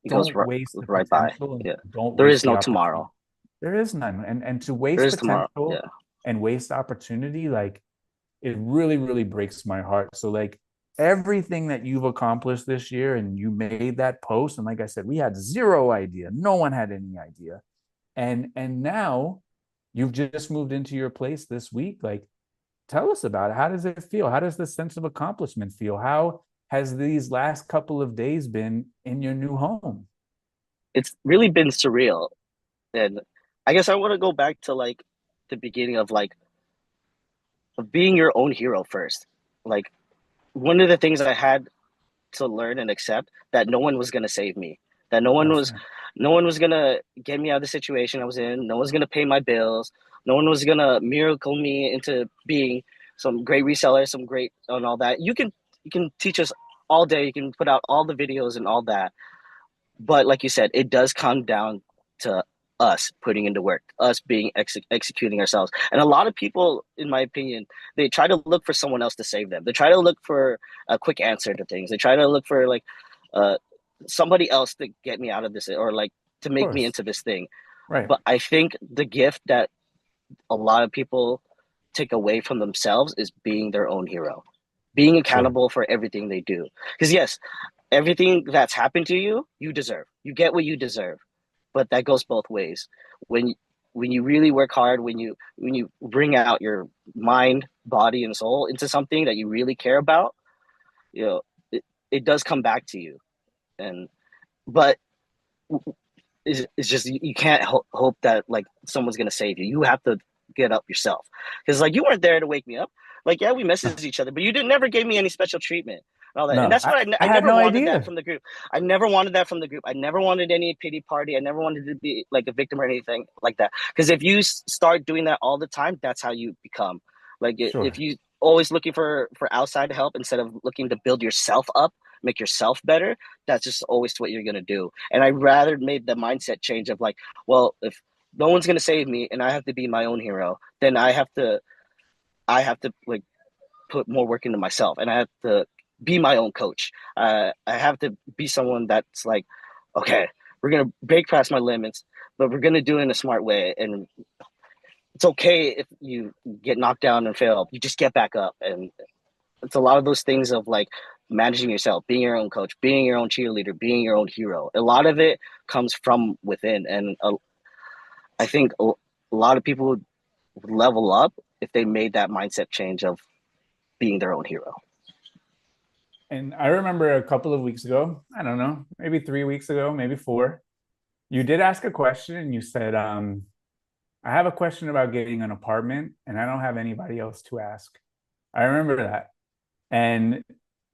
It goes don't waste the right by. potential and Yeah. don't There waste is the no opportunity. tomorrow. There is none. And to There waste is tomorrow. potential Yeah. and waste opportunity, like it really, really breaks my heart. So like everything that you've accomplished this year and you made that post, and like I said, we had zero idea. No one had any idea. And now you've just moved into your place this week. Like tell us about it. How does it feel? How does the sense of accomplishment feel? How has these last couple of days been in your new home? It's really been surreal. And I guess I want to go back to like the beginning of like of being your own hero first. Like one of the things I had to learn and accept that no one was gonna save me. That That's right. no one was gonna get me out of the situation I was in. No one's gonna pay my bills. No one was gonna miracle me into being some great reseller, some great and all that. You can teach us all day. You can put out all the videos and all that. But like you said, it does come down to us putting into work, us being executing ourselves. And a lot of people, in my opinion, they try to look for someone else to save them. They try to look for a quick answer to things. They try to look for like uh, somebody else to get me out of this or like to Of make me course. into this thing. Right. But I think the gift that a lot of people take away from themselves is being their own hero. being Sure. accountable for everything they do. Because yes, everything that's happened to you, you deserve. You get what you deserve, but that goes both ways. When when you really work hard, when you bring out your mind, body, and soul into something that you really care about, you know, it does come back to you. And but it's just you can't hope that like someone's gonna save you. You have to get up yourself because like you weren't there to wake me up. Like yeah, we messaged each other, but you didn't never gave me any special treatment and all that. And No, that's what I I had never no wanted that idea. from the group. I never wanted that from the group. I never wanted any pity party. I never wanted to be like a victim or anything like that. Because if you start doing that all the time, that's how you become. Like if Sure. you always looking for outside help instead of looking to build yourself up, make yourself better, that's just always what you're gonna do. And I rather made the mindset change of like, well, if no one's gonna save me and I have to be my own hero, then I have to like put more work into myself and I have to be my own coach. I have to be someone that's like, okay, we're gonna break past my limits, but we're gonna do it in a smart way. And it's okay if you get knocked down and fail. You just get back up. And it's a lot of those things of like managing yourself, being your own coach, being your own cheerleader, being your own hero. A lot of it comes from within, and I think a lot of people would level up if they made that mindset change of being their own hero. And I remember a couple of weeks ago, I don't know, maybe 3 weeks ago, maybe four, you did ask a question and you said, I have a question about getting an apartment and I don't have anybody else to ask. I remember that. And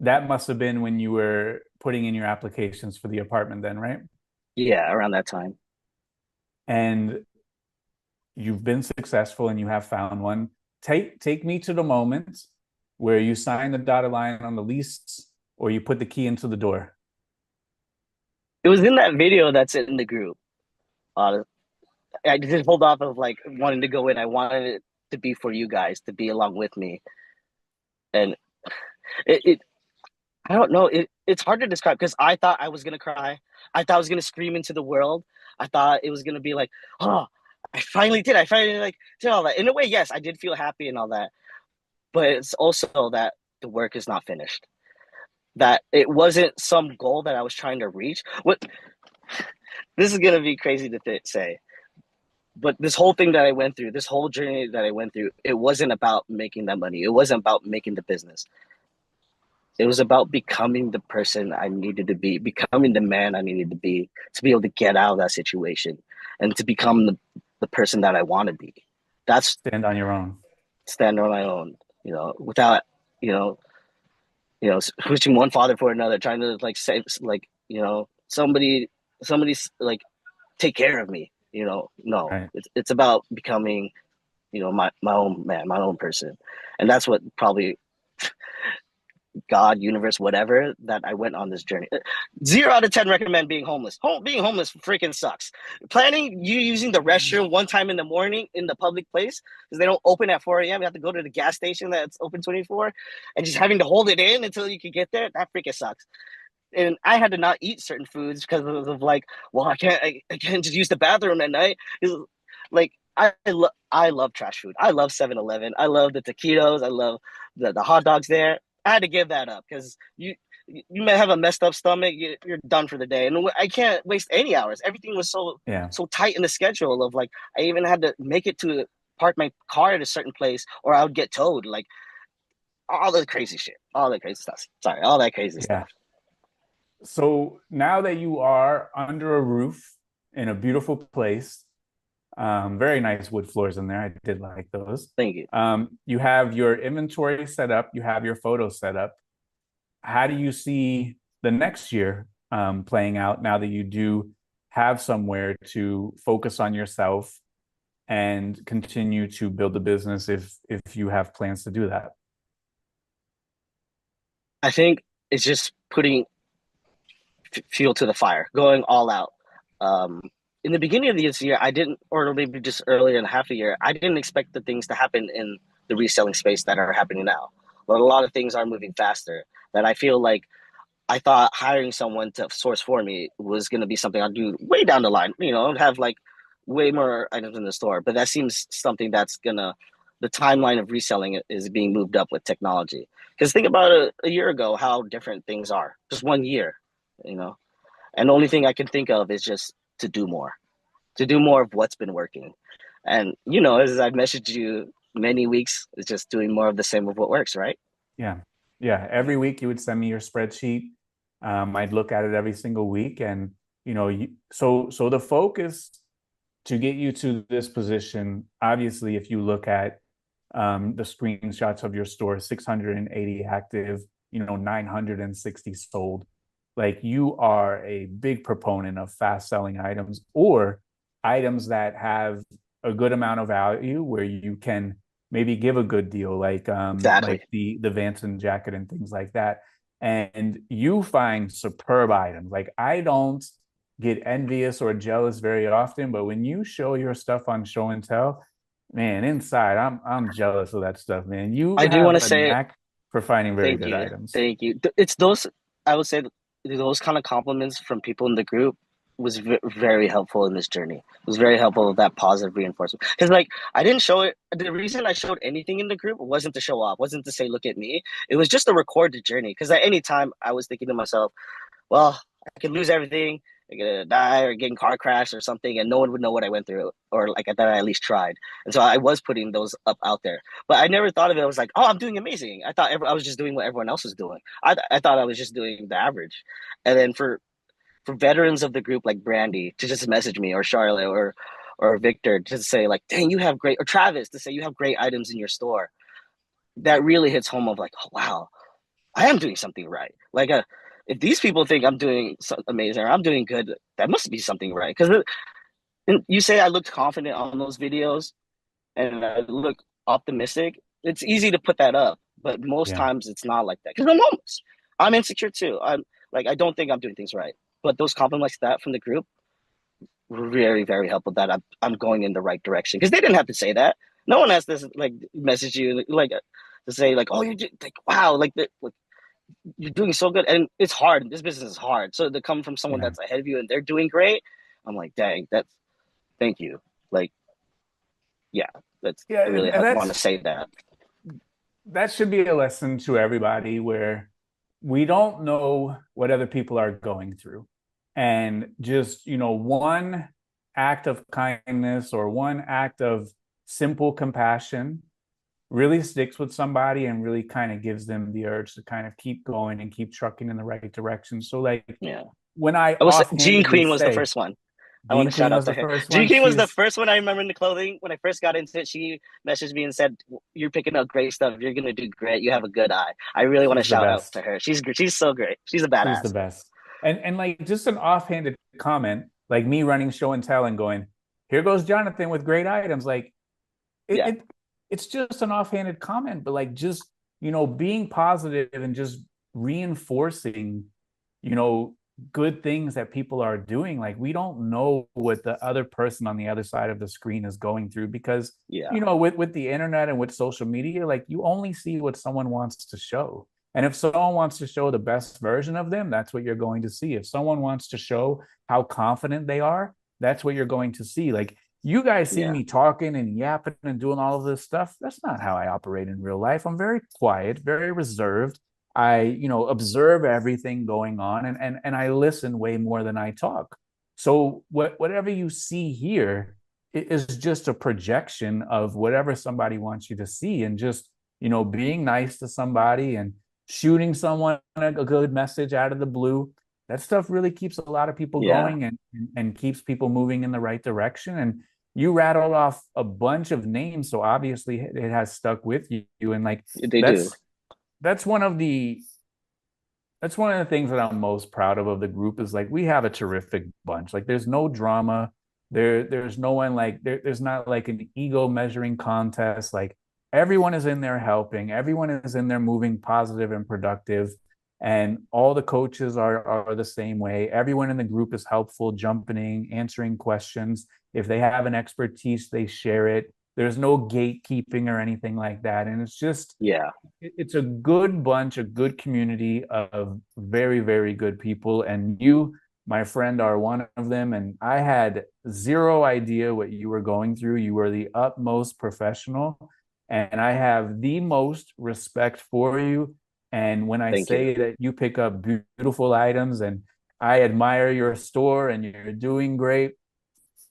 that must have been when you were putting in your applications for the apartment then, right? Yeah, around that time. And you've been successful and you have found one. Take me to the moment where you sign the dotted line on the lease or you put the key into the door. It was in that video that's in the group. Uh, I just hold off of like wanting to go in. I wanted it to be for you guys to be along with me, and it I don't know. It's hard to describe because I thought I was gonna cry. I thought I was gonna scream into the world. I thought it was gonna be like, oh, I finally did. I finally like did all that. In a way, yes, I did feel happy and all that. But it's also that the work is not finished. That it wasn't some goal that I was trying to reach. What this is gonna be crazy to say, but this whole thing that I went through, this whole journey that I went through, it wasn't about making that money. It wasn't about making the business. It was about becoming the person I needed to be, becoming the man I needed to be able to get out of that situation and to become the person that I want to be. That's Stand on your own. stand on my own, without, you know, switching one father for another, trying to like say, like, somebody's like take care of me, no, Right. it's about becoming, my own man, my own person. And that's what probably God, universe, whatever, that I went on this journey. 0 out of 10 recommend being homeless. Being homeless freaking sucks. Planning you using the restroom one time in the morning in the public place because they don't open at 4 a.m. You have to go to the gas station that's open 24 and just having to hold it in until you can get there. That freaking sucks. And I had to not eat certain foods because of like, well, I can't just use the bathroom at night. Like I love trash food. I love 7-Eleven. I love the taquitos. I love the hot dogs there. I had to give that up because you may have a messed up stomach. You're done for the day, and I can't waste any hours. Everything was Yeah. so tight in the schedule of like I even had to make it to park my car at a certain place, or I would get towed. Like all the crazy shit, all the crazy stuff. Sorry, all that crazy Yeah. stuff. So now that you are under a roof in a beautiful place, very nice wood floors in there. I did like those. Thank you. You have your inventory set up, you have your photos set up. How do you see the next year playing out now that you do have somewhere to focus on yourself and continue to build the business if you have plans to do that? I think it's just putting fuel to the fire, going all out. In the beginning of this year, I didn't, or maybe just earlier in half a year, I didn't expect the things to happen in the reselling space that are happening now. But a lot of things are moving faster. That I feel like I thought hiring someone to source for me was going to be something I'd do way down the line. I'd have like way more items in the store. But that seems something that's gonna the timeline of reselling is being moved up with technology. Because think about a year ago, how different things are. Just 1 year, you know. And the only thing I can think of is just to do more of what's been working. And as I've messaged you many weeks, it's just doing more of the same of what works, right? Yeah. Yeah. Every week you would send me your spreadsheet. I'd look at it every single week. And, so the focus to get you to this position, obviously, if you look at the screenshots of your store, 680 active, 960 sold. Like, you are a big proponent of fast selling items, or items that have a good amount of value where you can maybe give a good deal, Exactly. like the Vanson jacket and things like that. And you find superb items. Like, I don't get envious or jealous very often, but when you show your stuff on show and tell, man, inside I'm jealous of that stuff, man. You I do want have to a say knack for finding very thank good you. items. Thank you. It's those, I would say, those kind of compliments from people in the group was very helpful in this journey. It was very helpful with that positive reinforcement. Because, like, I didn't show it. The reason I showed anything in the group wasn't to show off, wasn't to say, look at me. It was just to record the journey. Because at any time, I was thinking to myself, well, I could lose everything. I could die or get in car crash or something, and no one would know what I went through, or like that I at least tried. And so I was putting those up out there, but I never thought of it. I was like, oh, I'm doing amazing. I thought I was just doing what everyone else was doing. I thought I was just doing the average. And then for veterans of the group like Brandy to just message me, or Charlotte, or Victor, to say like, dang, you have great, or Travis to say you have great items in your store. That really hits home of like, oh, wow, I am doing something right. Like, if these people think I'm doing amazing or I'm doing good, that must be something right. Because you say I looked confident on those videos and I look optimistic. It's easy to put that up, but most Yeah. times it's not like that. Because I'm homeless. I'm insecure too. I'm like, I don't think I'm doing things right. But those compliments like that from the group were very, very helpful. That I'm going in the right direction. Because they didn't have to say that. No one has to like message you like to say like, oh, like, wow, like you're doing so good. And it's hard. This business is hard. So to come from someone Yeah. that's ahead of you and they're doing great, I'm like, dang, that's thank you. Like, yeah, that's Yeah. I really And want to say that. that should be a lesson to everybody, where we don't know what other people are going through. And just, one act of kindness or one act of simple compassion really sticks with somebody and really kind of gives them the urge to kind of keep going and keep trucking in the right direction. So, like, Yeah. when I I was Gene offhandedly Queen was the say, first one. I want Dean to shout Queen out was to the her. first Gene one. Queen was the She's first one I remember in the clothing. When I first got into it, she messaged me and said, "You're picking up great stuff. You're gonna do great. You have a good eye." I really want to she's the shout out to best. her. She's so great. She's a She's the badass. best. And like, just an offhanded comment, like me running show and tell and going, here goes Jonathan with great items. Like, it, Yeah, it it's just an offhanded comment, but like, just, being positive and just reinforcing, you know, good things that people are doing. Like, we don't know what the other person on the other side of the screen is going through, because, yeah, with the internet and with social media, like, you only see what someone wants to show. And if someone wants to show the best version of them, that's what you're going to see. If someone wants to show how confident they are, that's what you're going to see. Like, you guys see yeah, me talking and yapping and doing all of this stuff. That's not how I operate in real life. I'm very quiet, very reserved. I, observe everything going on, and I listen way more than I talk. So whatever you see here is just a projection of whatever somebody wants you to see. And just, being nice to somebody and shooting someone a good message out of the blue, that stuff really keeps a lot of people yeah. going, and keeps people moving in the right direction. And you rattled off a bunch of names, so obviously it has stuck with you. And like, They do. that's that's one of the that's one of the things that I'm most proud of the group, is like, we have a terrific bunch. Like, there's no drama. There's no one, like, there's not like an ego measuring contest. Like, everyone is in there helping. Everyone is in there moving positive and productive. And all the coaches are the same way. Everyone in the group is helpful, jumping in, answering questions. If they have an expertise, they share it. There's no gatekeeping or anything like that. And it's just, Yeah, it's a good bunch, a good community of very, very good people. And you, my friend, are one of them. And I had zero idea what you were going through. You were the utmost professional. and I have the most respect for you. And when I Thank you. say that you pick up beautiful items and I admire your store and you're doing great,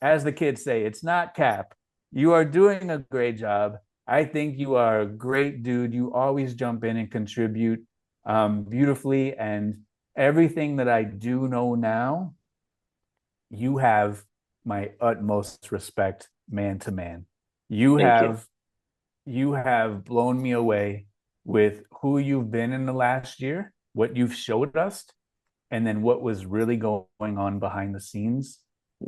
as the kids say, it's not cap. You are doing a great job. I think you are a great dude. You always jump in and contribute beautifully. And everything that I do know now, you have my utmost respect, man to man. You Thank you. have you have blown me away with who you've been in the last year, what you've showed us, and then what was really going on behind the scenes.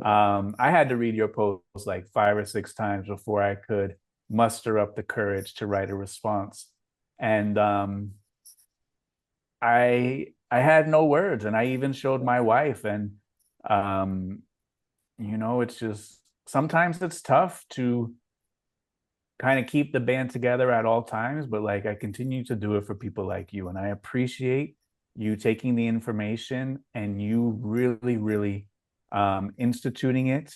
I had to read your post like 5 or 6 times before I could muster up the courage to write a response. And I had no words, and I even showed my wife. And um, it's just sometimes it's tough to kind of keep the band together at all times, but like I continue to do it for people like you, and I appreciate you taking the information and you really, really instituting it.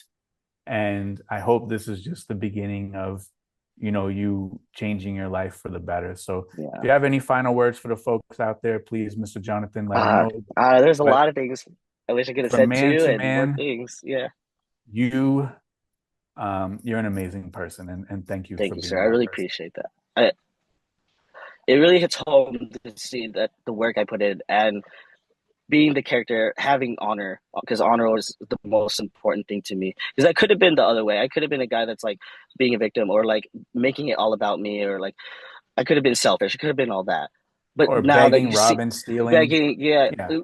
And I hope this is just the beginning of you changing your life for the better. So if Yeah. you have any final words for the folks out there, please, Mr. Jonathan, let them know. There's a But lot of things I wish I could have from said man too, to and more man, things. Yeah. you you're an amazing person, and thank you Thank for you, being sir. I that really person. appreciate that. It really hits home to see that the work I put in and being the character, having honor, because honor was the most important thing to me. Because I could have been the other way. I could have been a guy that's like being a victim or like making it all about me, or like I could have been selfish. I could have been all that. But Or now that begging, you see robbing, stealing. begging, yeah, Yeah.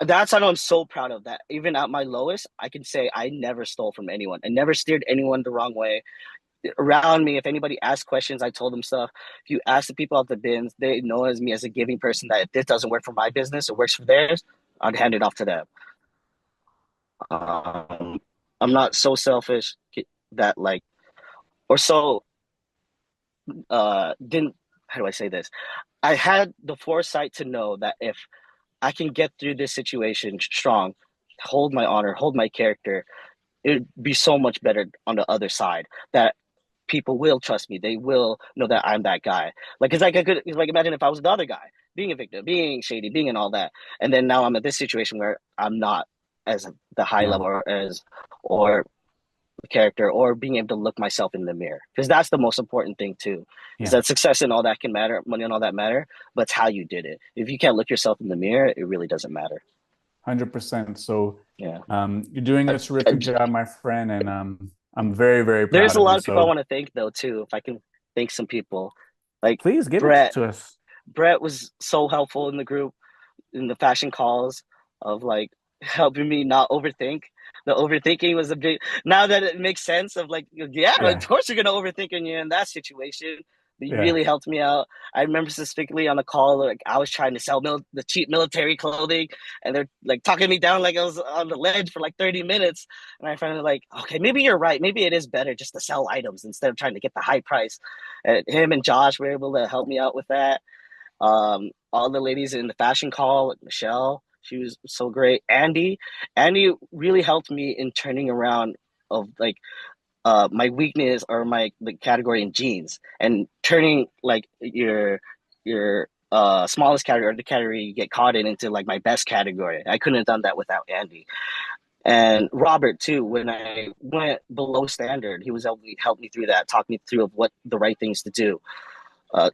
that's what I'm so proud of. That even at my lowest, I can say I never stole from anyone. I never steered anyone the wrong way. Around me, if anybody asked questions, I told them stuff. If you ask the people at the bins, they know as me as a giving person, that if this doesn't work for my business, it works for theirs, I'd hand it off to them. um, I'm not so selfish that like, or so didn't, how do I say this, I had the foresight to know that if I can get through this situation strong, hold my honor, hold my character, it'd be so much better on the other side, that people will trust me. They will know that I'm that guy. Like it's like imagine if I was the other guy, being a victim, being shady, being and all that, and then now I'm at this situation where I'm not as the high Yeah. level or the character, or being able to look myself in the mirror, because that's the most important thing too. Is Yeah. that success and all that can matter, money and all that matter, but it's how you did it. If you can't look yourself in the mirror, it really doesn't matter. 100%. So Yeah. you're doing I, a I, terrific job, my friend, and I'm very, very there's proud a of you. lot of people I So want to thank though too. If I can thank some people, like please give it Brett. to us. Brett was so helpful in the group, in the fashion calls, of like helping me not overthink. The overthinking was a big. Now that it makes sense, of like, yeah, of Yeah. course you're gonna overthink when you're in that situation. But you Yeah. really helped me out. I remember specifically on the call, like I was trying to sell the cheap military clothing, and they're like talking me down like I was on the ledge for like 30 minutes. And I finally like, okay, maybe you're right. Maybe it is better just to sell items instead of trying to get the high price. And him and Josh were able to help me out with that. All the ladies in the fashion call, like Michelle, she was so great. Andy really helped me in turning around of like my weakness or my the category in jeans, and turning like your smallest category, or the category you get caught in, into like my best category. I couldn't have done that without Andy. And Robert too, when I went below standard, he was able to help me through that, talk me through of what the right things to do. Uh,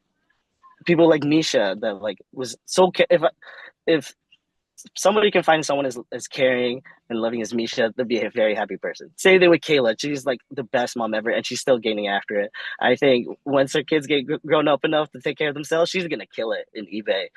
People like Misha, that like was so if somebody can find someone as caring and loving as Misha, they'd be a very happy person. Same thing with Kayla. She's like the best mom ever, and she's still gaining after it. I think once her kids get grown up enough to take care of themselves, she's gonna kill it in eBay.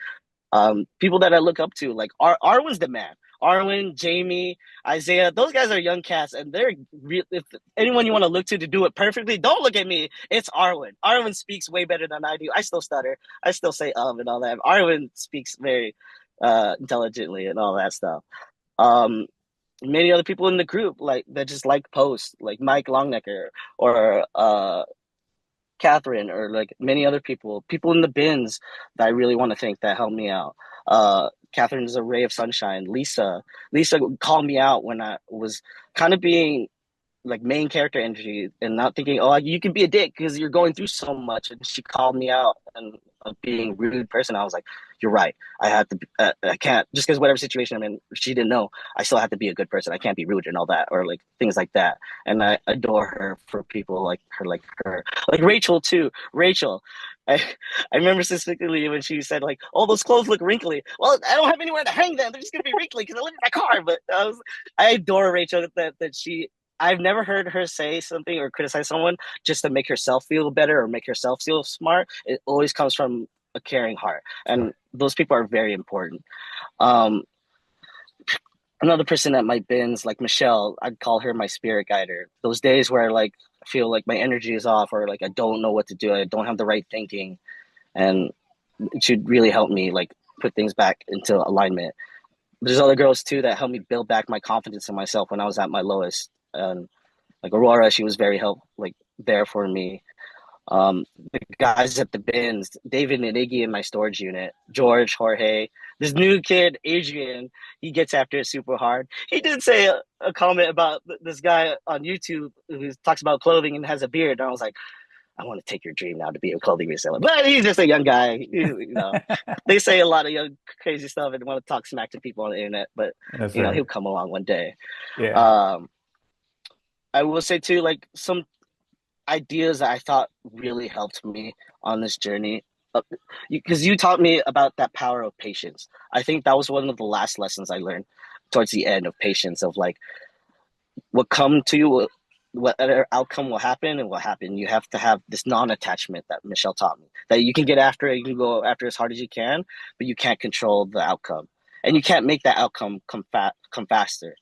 People that I look up to, like Arwen's the man. Arwen, Jamie, Isaiah, those guys are young cats, and they're real. If anyone you want to look to do it perfectly, don't look at me. It's Arwen. Arwen speaks way better than I do. I still stutter. I still say and all that. Arwen speaks very intelligently and all that stuff. Um, Many other people in the group like that just like posts, like Mike Longnecker or Catherine, or like many other people in the bins that I really want to thank that helped me out. Catherine is a ray of sunshine. Lisa called me out when I was kind of being like main character energy and not thinking, oh, you can be a dick because you're going through so much. And she called me out and being a rude person. I was like, you're right. I have to. I can't just because whatever situation I'm in. She didn't know. I still have to be a good person. I can't be rude and all that or like things like that. And I adore her for people like her, like Rachel too. Rachel. I, I remember specifically when she said like, "Oh, those clothes look wrinkly." Well, I don't have anywhere to hang them. They're just gonna be wrinkly because I live in my car. But I adore Rachel that she. I've never heard her say something or criticize someone just to make herself feel better or make herself feel smart. It always comes from a caring heart, and those people are very important. Um, Another person at my bins, like Michelle, I'd call her my spirit guider. Those days where like I feel like my energy is off or like I don't know what to do, I don't have the right thinking, and it should really help me like put things back into alignment. There's other girls too that helped me build back my confidence in myself when I was at my lowest. And like Aurora, she was very like there for me. The guys at the bins, David and Iggy in my storage unit, George, Jorge, this new kid, Adrian, he gets after it super hard. He did say a comment about this guy on YouTube who talks about clothing and has a beard. And I was like, I want to take your dream now to be a clothing reseller. But he's just a young guy. They say a lot of young crazy stuff and want to talk smack to people on the internet, but That's right. he'll come along one day. Yeah. I will say too, like some ideas that I thought really helped me on this journey. Because you taught me about that power of patience. I think that was one of the last lessons I learned towards the end of patience of like what come to you, whatever outcome will happen and will happen. You have to have this non-attachment that Michelle taught me. That you can get after it, you can go after as hard as you can, but you can't control the outcome, and you can't make that outcome come faster.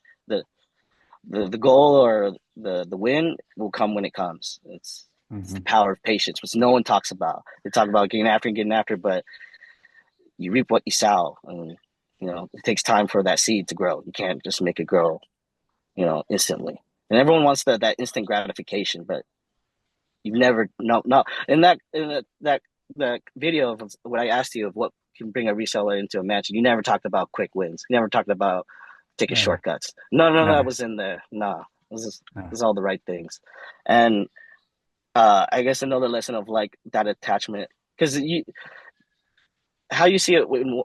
The goal or the win will come when it comes. It's the power of patience, which no one talks about. They talk about getting after, but you reap what you sow, and it takes time for that seed to grow. You can't just make it grow, instantly. And everyone wants that instant gratification, but you've never no. In that video of what I asked you of what can bring a reseller into a mansion, you never talked about quick wins. You never talked about taking shortcuts. No, that was in there. No, this is all the right things. And I guess another lesson of like that attachment, because how you see it in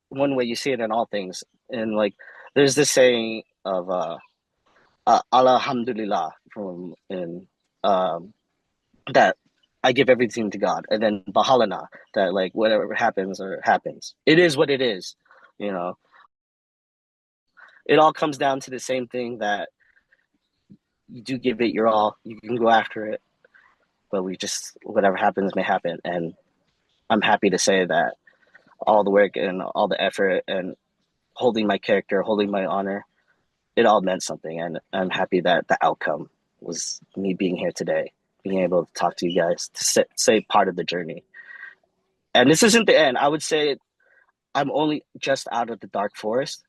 one way, you see it in all things. And like there's this saying of Alhamdulillah from in that I give everything to God, and then Bahalana, that like whatever happens or happens, it is what it is. It all comes down to the same thing, that you do give it your all. You can go after it, but whatever happens may happen. And I'm happy to say that all the work and all the effort and holding my character, holding my honor, it all meant something. And I'm happy that the outcome was me being here today, being able to talk to you guys, to say part of the journey. And this isn't the end. I would say I'm only just out of the dark forest,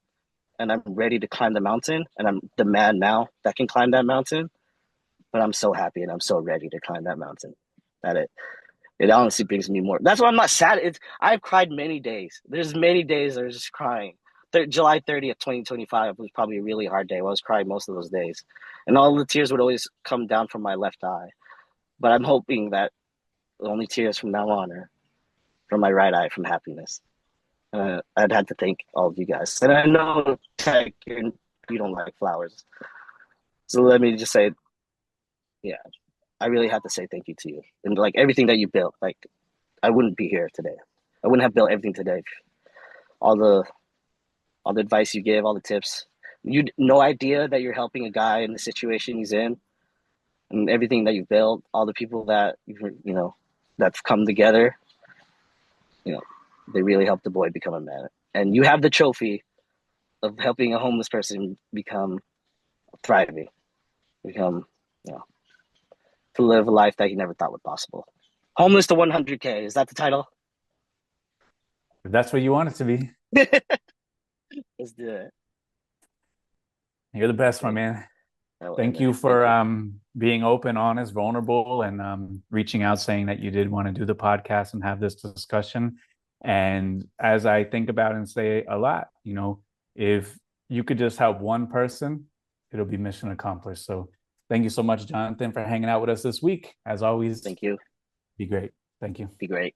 and I'm ready to climb the mountain, and I'm the man now that can climb that mountain. But I'm so happy and I'm so ready to climb that mountain that it honestly brings me more. That's why I'm not sad. I've cried many days. There's many days I was just crying. July 30th, 2025 was probably a really hard day. I was crying most of those days, and all the tears would always come down from my left eye. But I'm hoping that the only tears from now on are from my right eye, from happiness. I'd had to thank all of you guys. And I know, Tech, you don't like flowers. So let me just say, yeah, I really have to say thank you to you. And like everything that you built, like I wouldn't be here today. I wouldn't have built everything today. All the advice you give, all the tips. You no idea that you're helping a guy in the situation he's in, and everything that you've built, all the people that that's come together, they really helped the boy become a man. And you have the trophy of helping a homeless person become thriving, to live a life that he never thought was possible. Homeless to 100K. Is that the title? If that's what you want it to be. Let's do it. You're the best, my man. Thank you for being open, honest, vulnerable, and reaching out, saying that you did want to do the podcast and have this discussion. And as I think about and say a lot, if you could just help one person, it'll be mission accomplished. So thank you so much, Jonathan, for hanging out with us this week. As always, Thank you. be great. Thank you. Be great.